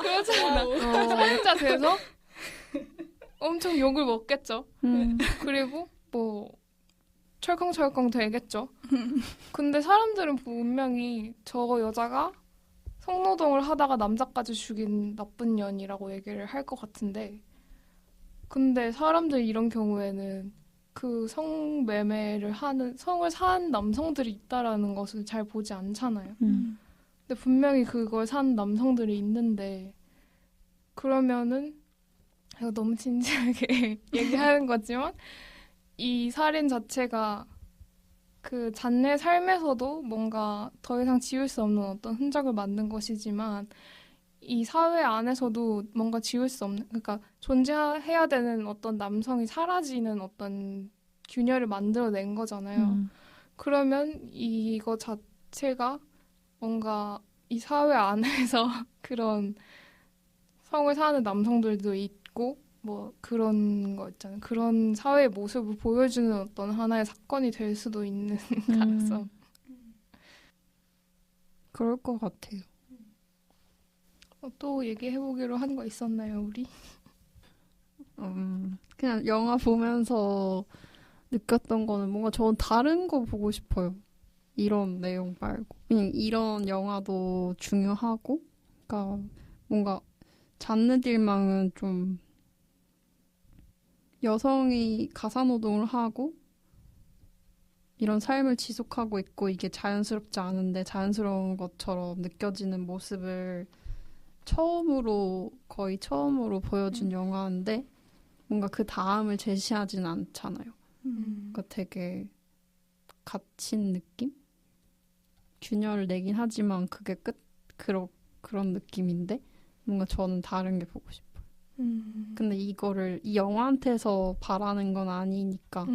그렇잖아. 살인자 돼서 엄청 욕을 먹겠죠. 그리고 뭐 철컹철컹 되겠죠. 근데 사람들은 분명히 저 여자가 성노동을 하다가 남자까지 죽인 나쁜 년이라고 얘기를 할 것 같은데 근데 사람들 이런 경우에는 그 성매매를 하는 성을 산 남성들이 있다라는 것을 잘 보지 않잖아요. 근데 분명히 그걸 산 남성들이 있는데 그러면은 이거 너무 진지하게 얘기하는 거지만 이 살인 자체가 그 잔의 삶에서도 뭔가 더 이상 지울 수 없는 어떤 흔적을 만든 것이지만 이 사회 안에서도 뭔가 지울 수 없는 그러니까 존재해야 되는 어떤 남성이 사라지는 어떤 균열을 만들어낸 거잖아요. 그러면 이거 자체가 뭔가 이 사회 안에서 그런 성을 사는 남성들도 있고 뭐 그런 거 있잖아요. 그런 사회의 모습을 보여주는 어떤 하나의 사건이 될 수도 있는 가능성. 그럴 것 같아요. 또 얘기해보기로 한 거 있었나요, 우리? 그냥 영화 보면서 느꼈던 거는 뭔가 저는 다른 거 보고 싶어요. 이런 내용 말고. 그냥 이런 영화도 중요하고, 그러니까 뭔가 잔느딜망은 좀 여성이 가사노동을 하고 이런 삶을 지속하고 있고 이게 자연스럽지 않은데 자연스러운 것처럼 느껴지는 모습을 거의 처음으로 보여준 영화인데 뭔가 그 다음을 제시하진 않잖아요. 그러니까 되게 갇힌 느낌? 균열을 내긴 하지만 그게 그런 느낌인데 뭔가 저는 다른 게 보고 싶어요. 근데 이거를 이 영화한테서 바라는 건 아니니까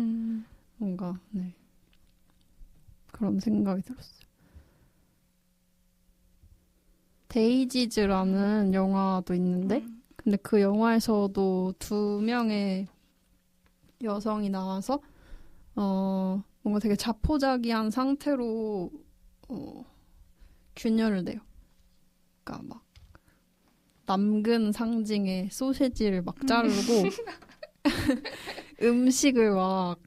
뭔가 네. 그런 생각이 들었어요. 데이지즈라는 영화도 있는데 근데 그 영화에서도 2명의 여성이 나와서 뭔가 되게 자포자기한 상태로 균열을 내요. 그러니까 막 남근 상징의 소세지를 막 자르고 음식을 막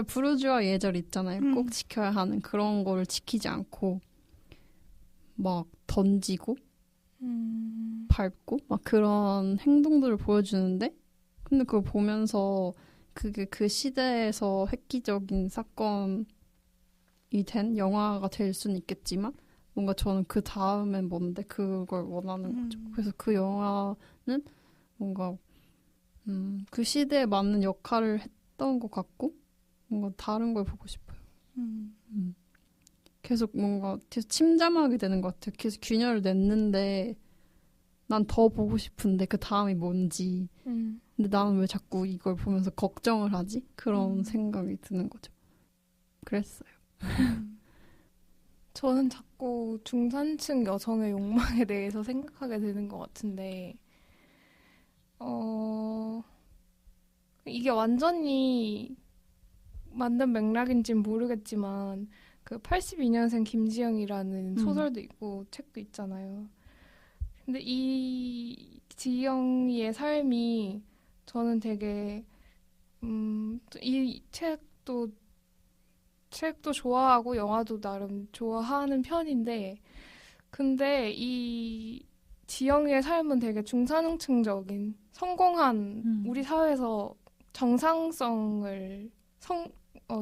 푸르주아 예절 있잖아요. 꼭 지켜야 하는 그런 거를 지키지 않고 막 던지고 밟고 막 그런 행동들을 보여주는데 근데 그걸 보면서 그게 그 시대에서 획기적인 사건이 된 영화가 될 수는 있겠지만 뭔가 저는 그 다음엔 뭔데 그걸 원하는 거죠. 그래서 그 영화는 뭔가 그 시대에 맞는 역할을 했던 것 같고 뭔가 다른 걸 보고 싶어요. 계속 침잠하게 되는 것 같아요. 계속 균열을 냈는데 난 더 보고 싶은데 그 다음이 뭔지. 근데 나는 왜 자꾸 이걸 보면서 걱정을 하지? 그런 생각이 드는 거죠. 그랬어요. 저는 자꾸 중산층 여성의 욕망에 대해서 생각하게 되는 것 같은데, 이게 완전히 맞는 맥락인지는 모르겠지만, 그 82년생 김지영이라는 소설도 있고 책도 있잖아요. 근데 이 지영이의 삶이 저는 되게, 이 책도 좋아하고 영화도 나름 좋아하는 편인데 근데 이 지영이의 삶은 되게 중산층적인 성공한 우리 사회에서 정상성을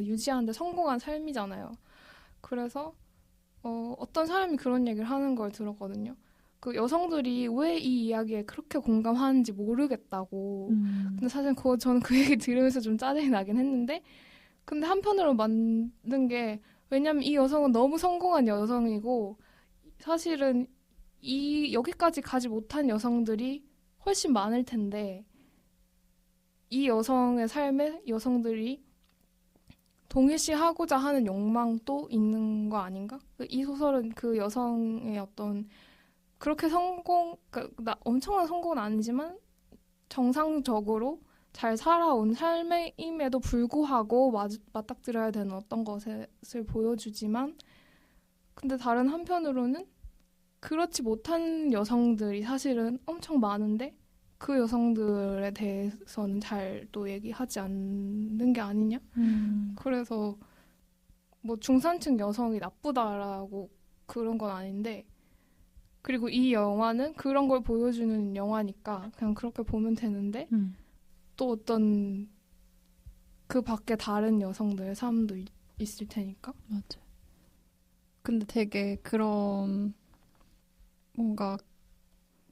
유지하는데 성공한 삶이잖아요. 그래서 어떤 사람이 그런 얘기를 하는 걸 들었거든요. 그 여성들이 왜 이 이야기에 그렇게 공감하는지 모르겠다고. 근데 사실 저는 그 얘기 들으면서 좀 짜증이 나긴 했는데 근데 한편으로 맞는 게 왜냐면 이 여성은 너무 성공한 여성이고 사실은 여기까지 가지 못한 여성들이 훨씬 많을 텐데 이 여성의 삶에 여성들이 동일시하고자 하는 욕망도 있는 거 아닌가? 이 소설은 그 여성의 어떤 그렇게 그러니까 엄청난 성공은 아니지만 정상적으로 잘 살아온 삶임에도 불구하고 맞닥뜨려야 되는 어떤 것을 보여주지만 근데 다른 한편으로는 그렇지 못한 여성들이 사실은 엄청 많은데 그 여성들에 대해서는 잘 또 얘기하지 않는 게 아니냐? 그래서 뭐 중산층 여성이 나쁘다라고 그런 건 아닌데 그리고 이 영화는 그런 걸 보여주는 영화니까 그냥 그렇게 보면 되는데 또 어떤 그 밖에 다른 여성들의 삶도 있을 테니까. 맞아. 근데 되게 그런 뭔가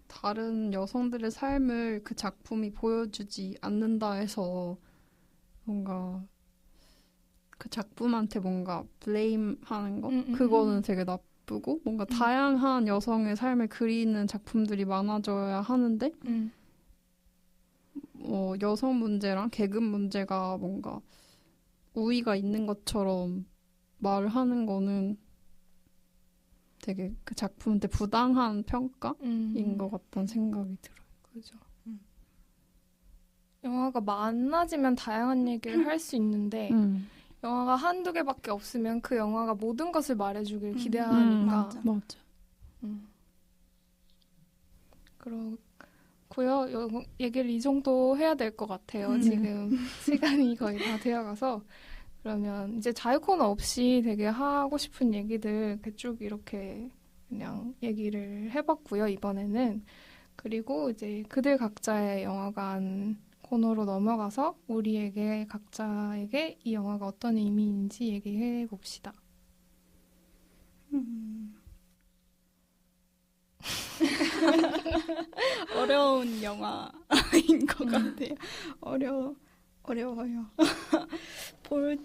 다른 여성들의 삶을 그 작품이 보여주지 않는다 해서 뭔가 그 작품한테 뭔가 블레임하는 거 그거는 되게 나쁘고 뭔가 다양한 여성의 삶을 그리는 작품들이 많아져야 하는데 여성 문제랑 계급 문제가 뭔가 우위가 있는 것처럼 말을 하는 거는 되게 그 작품한테 부당한 평가인 것 같다는 생각이 들어요. 그죠. 영화가 많아지면 다양한 얘기를 할 수 있는데 영화가 한두 개밖에 없으면 그 영화가 모든 것을 말해주길 기대하니까. 맞아. 그렇고요. 얘기를 이 정도 해야 될 것 같아요. 지금 시간이 거의 다 되어가서. 그러면 이제 자유 코너 없이 되게 하고 싶은 얘기들 쭉 이렇게 그냥 얘기를 해봤고요. 이번에는. 그리고 이제 그들 각자의 영화관 코너로 넘어가서 우리에게 각자에게 이 영화가 어떤 의미인지 얘기해 봅시다. 어려운 영화인 것 같아요. 어려워요. 볼,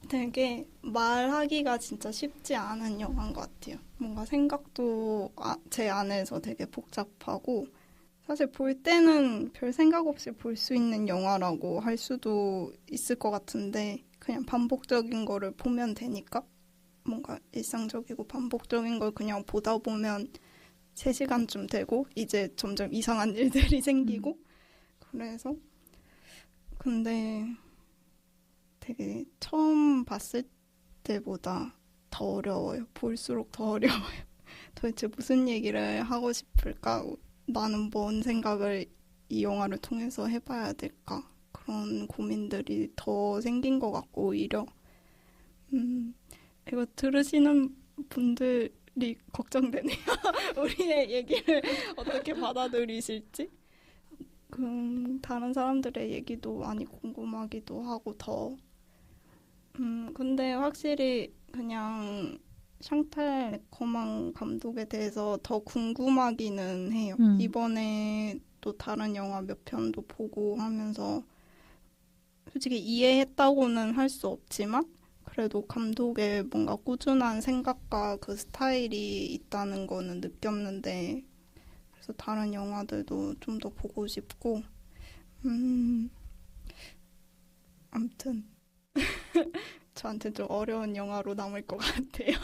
되게 말하기가 진짜 쉽지 않은 영화인 것 같아요. 뭔가 생각도 제 안에서 되게 복잡하고, 사실 볼 때는 별 생각 없이 볼 수 있는 영화라고 할 수도 있을 것 같은데, 그냥 반복적인 거를 보면 되니까, 뭔가 일상적이고 반복적인 걸 그냥 보다 보면 3시간쯤 되고, 이제 점점 이상한 일들이 생기고, 그래서, 근데 되게 처음 봤을 때보다 더 어려워요. 볼수록 더 어려워요. 도대체 무슨 얘기를 하고 싶을까? 나는 뭔 생각을 이 영화를 통해서 해봐야 될까? 그런 고민들이 더 생긴 것 같고, 오히려. 이거 들으시는 분들이 걱정되네요. 우리의 얘기를 어떻게 받아들이실지. 다른 사람들의 얘기도 많이 궁금하기도 하고 더. 근데 확실히 그냥 샹탈 레커망 감독에 대해서 더 궁금하기는 해요. 이번에 또 다른 영화 몇 편도 보고 하면서 솔직히 이해했다고는 할 수 없지만 그래도 감독의 뭔가 꾸준한 생각과 그 스타일이 있다는 거는 느꼈는데 그래서 다른 영화들도 좀 더 보고 싶고 아무튼 저한테 좀 어려운 영화로 남을 것 같아요.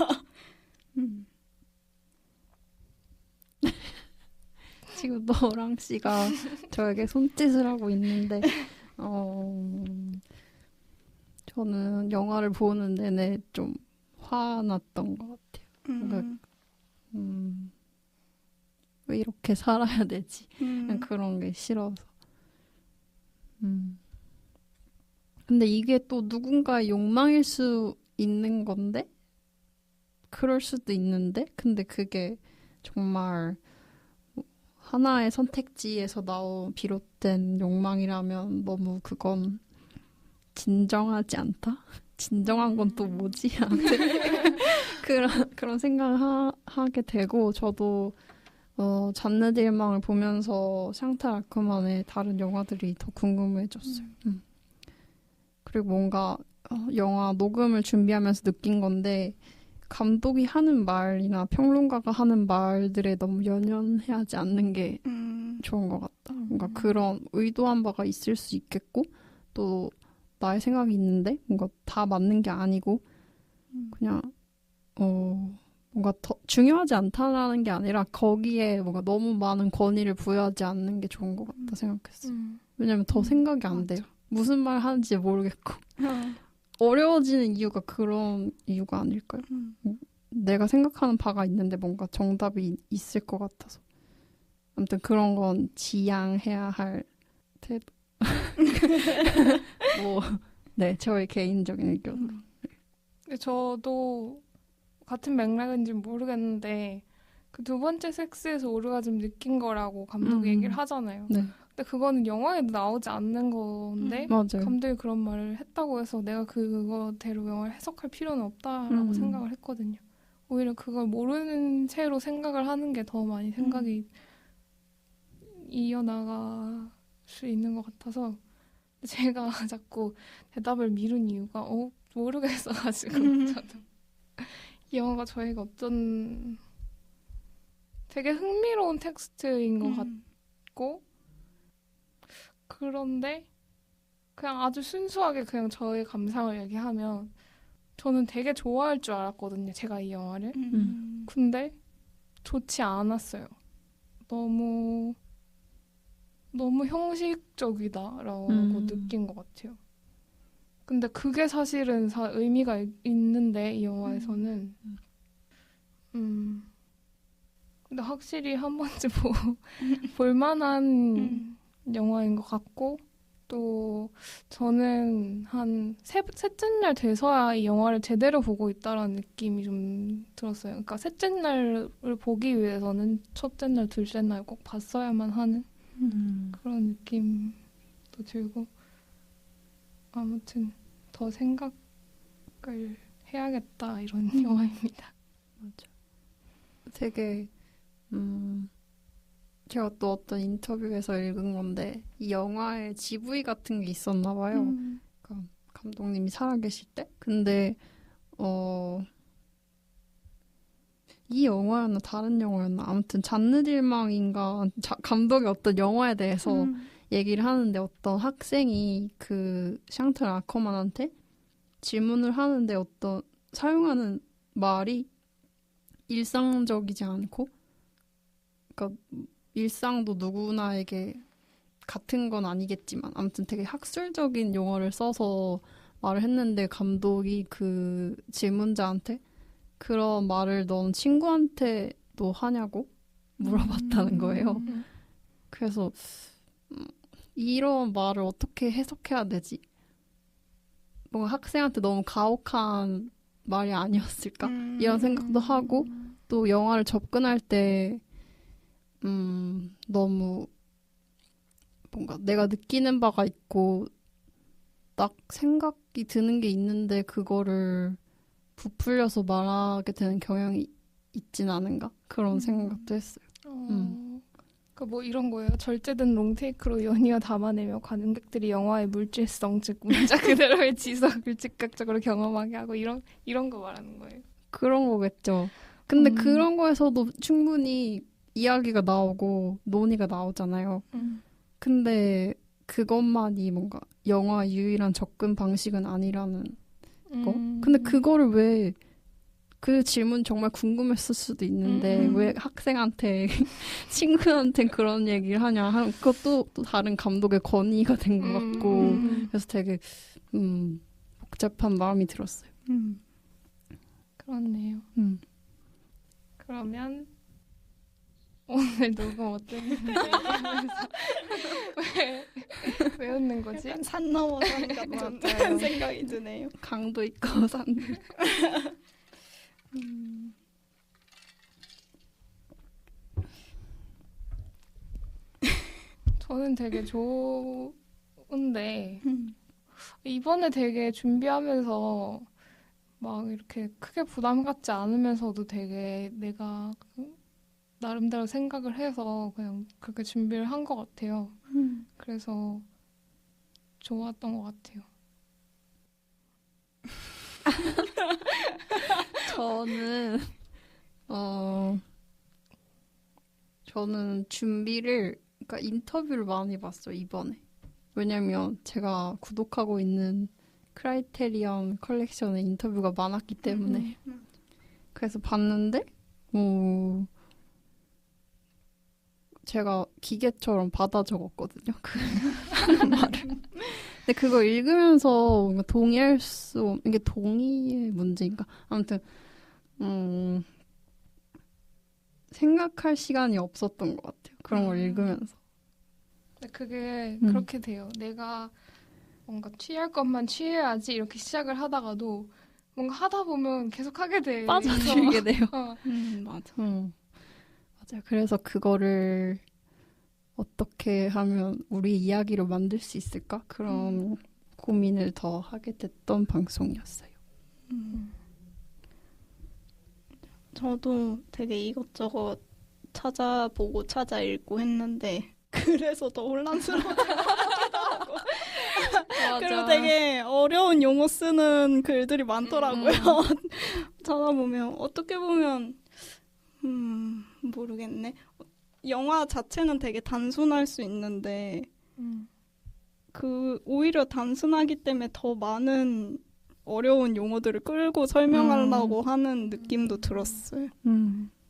지금 너랑 씨가 저에게 손짓을 하고 있는데 저는 영화를 보는 내내 좀 화났던 것 같아요. 뭔가 왜 이렇게 살아야 되지? 그냥 그런 게 싫어서. 근데 이게 또 누군가의 욕망일 수 있는 건데? 그럴 수도 있는데? 근데 그게 정말 하나의 선택지에서 비롯된 욕망이라면 너무 그건 진정하지 않다? 진정한 건 또 뭐지? 아무튼 그런 생각을 하게 되고 저도 잔느 딜망을 보면서 샹탈 아크만의 다른 영화들이 더 궁금해졌어요. 그리고 뭔가 영화 녹음을 준비하면서 느낀 건데 감독이 하는 말이나 평론가가 하는 말들에 너무 연연해하지 않는 게 좋은 것 같다. 뭔가 그런 의도한 바가 있을 수 있겠고 또 나의 생각이 있는데 뭔가 다 맞는 게 아니고 그냥 뭔가 더 중요하지 않다라는 게 아니라 거기에 뭔가 너무 많은 권위를 부여하지 않는 게 좋은 것 같다 생각했어요. 왜냐면 더 생각이 안 돼요. 무슨 말 하는지 모르겠고 어려워지는 이유가 그런 이유가 아닐까요? 내가 생각하는 바가 있는데 뭔가 정답이 있을 것 같아서 아무튼 그런 건 지양해야 할 태도. 네, 저의 개인적인 의견으로. 저도 같은 맥락인지는 모르겠는데 그 두 번째 섹스에서 오르가즘 느낀 거라고 감독이 얘기를 하잖아요. 네. 근데 그거는 영화에도 나오지 않는 건데 맞아요. 감독이 그런 말을 했다고 해서 내가 그거대로 영화를 해석할 필요는 없다라고 생각을 했거든요. 오히려 그걸 모르는 채로 생각을 하는 게 더 많이 생각이 이어나갈 수 있는 것 같아서 제가 자꾸 대답을 미룬 이유가 모르겠어가지고 저도 이 영화가 저에게 어떤 되게 흥미로운 텍스트인 것 같고 그런데 그냥 아주 순수하게 그냥 저의 감상을 얘기하면 저는 되게 좋아할 줄 알았거든요. 제가 이 영화를. 근데 좋지 않았어요. 너무 형식적이다라고 느낀 것 같아요. 근데 그게 사실은 의미가 있는데 이 영화에서는 근데 확실히 한 번쯤 볼만한 영화인 것 같고 또 저는 한 셋째 날 돼서야 이 영화를 제대로 보고 있다라는 느낌이 좀 들었어요. 그러니까 셋째 날을 보기 위해서는 첫째 날, 둘째 날 꼭 봤어야만 하는 그런 느낌도 들고 아무튼 더 생각을 해야겠다 이런 영화입니다. 맞아. 되게 제가 또 어떤 인터뷰에서 읽은 건데 이 영화에 GV 같은 게 있었나 봐요. 그러니까 감독님이 살아계실 때. 근데 이 영화였나 다른 영화였나 아무튼 잔느딜망인가 감독이 어떤 영화에 대해서 얘기를 하는데 어떤 학생이 그 샹틀 아커만한테 질문을 하는데 어떤 사용하는 말이 일상적이지 않고 그러니까 일상도 누구나에게 같은 건 아니겠지만 아무튼 되게 학술적인 용어를 써서 말을 했는데 감독이 그 질문자한테 그런 말을 넌 친구한테도 하냐고 물어봤다는 거예요. 그래서 이런 말을 어떻게 해석해야 되지? 뭔가 학생한테 너무 가혹한 말이 아니었을까? 이런 생각도 하고 또 영화를 접근할 때 너무 뭔가 내가 느끼는 바가 있고 딱 생각이 드는 게 있는데 그거를 부풀려서 말하게 되는 경향이 있진 않은가? 그런 생각도 했어요. 그러니까 뭐 이런 거예요. 절제된 롱테이크로 연이어 담아내며 관객들이 영화의 물질성, 즉 문자 그대로의 지석을 즉각적으로 경험하게 하고 이런 거 말하는 거예요. 그런 거겠죠. 근데 그런 거에서도 충분히 이야기가 나오고 논의가 나오잖아요. 근데 그것만이 뭔가 영화 유일한 접근 방식은 아니라는 거. 근데 그거를 왜 그 질문 정말 궁금했을 수도 있는데 왜 학생한테 친구한테 그런 얘기를 하냐 하는 그것도 또 다른 감독의 건의가 된 것 같고 그래서 되게 복잡한 마음이 들었어요. 그렇네요. 그러면 오늘 녹음 어땠는데 왜 웃는 거지? 약간 산 넘어선 같은 생각이 드네요. 강도 있고 산도 있고. 저는 되게 좋은데 이번에 되게 준비하면서 막 이렇게 크게 부담 갖지 않으면서도 되게 내가 나름대로 생각을 해서 그냥 그렇게 준비를 한 것 같아요. 그래서 좋았던 것 같아요. 저는 준비를 그러니까 인터뷰를 많이 봤어요 이번에. 왜냐면 제가 구독하고 있는 크라이테리언 컬렉션에 인터뷰가 많았기 때문에 그래서 봤는데 제가 기계처럼 받아 적었거든요. 그 말을. 근데 그거 읽으면서 뭔가 동의할 수 이게 동의의 문제인가? 아무튼 생각할 시간이 없었던 것 같아요. 그런 걸 읽으면서. 근데 그게 그렇게 돼요. 내가 뭔가 취할 것만 취해야지 이렇게 시작을 하다가도 뭔가 하다 보면 계속 하게 돼. 빠져들게 돼요. 맞아. 맞아요. 그래서 그거를 어떻게 하면 우리 이야기로 만들 수 있을까? 그런 고민을 더 하게 됐던 방송이었어요. 저도 되게 이것저것 찾아보고 찾아 읽고 했는데 그래서 더 혼란스러웠던 것 같기도 하고 그리고 되게 어려운 용어 쓰는 글들이 많더라고요. 찾아보면 어떻게 보면 모르겠네. 영화 자체는 되게 단순할 수 있는데 오히려 단순하기 때문에 더 많은 어려운 용어들을 끌고 설명하려고 하는 느낌도 들었어요.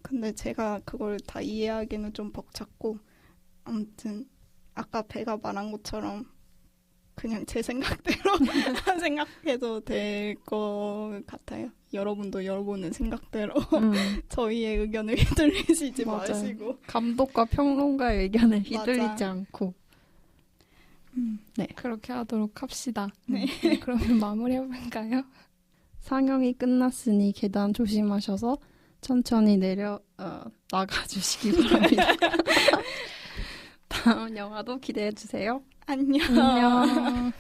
근데 제가 그걸 다 이해하기는 좀 벅찼고 아무튼 아까 배가 말한 것처럼 그냥 제 생각대로 생각해도 될 것 같아요. 여러분도 여러분의 생각대로 저희의 의견을 휘둘리시지 맞아요. 마시고 감독과 평론가의 의견에 휘둘리지 맞아. 않고 그렇게 하도록 합시다. 네. 그러면 마무리해볼까요? 상영이 끝났으니 계단 조심하셔서 천천히 나가주시기 바랍니다. 다음 영화도 기대해주세요. 안녕. 안녕.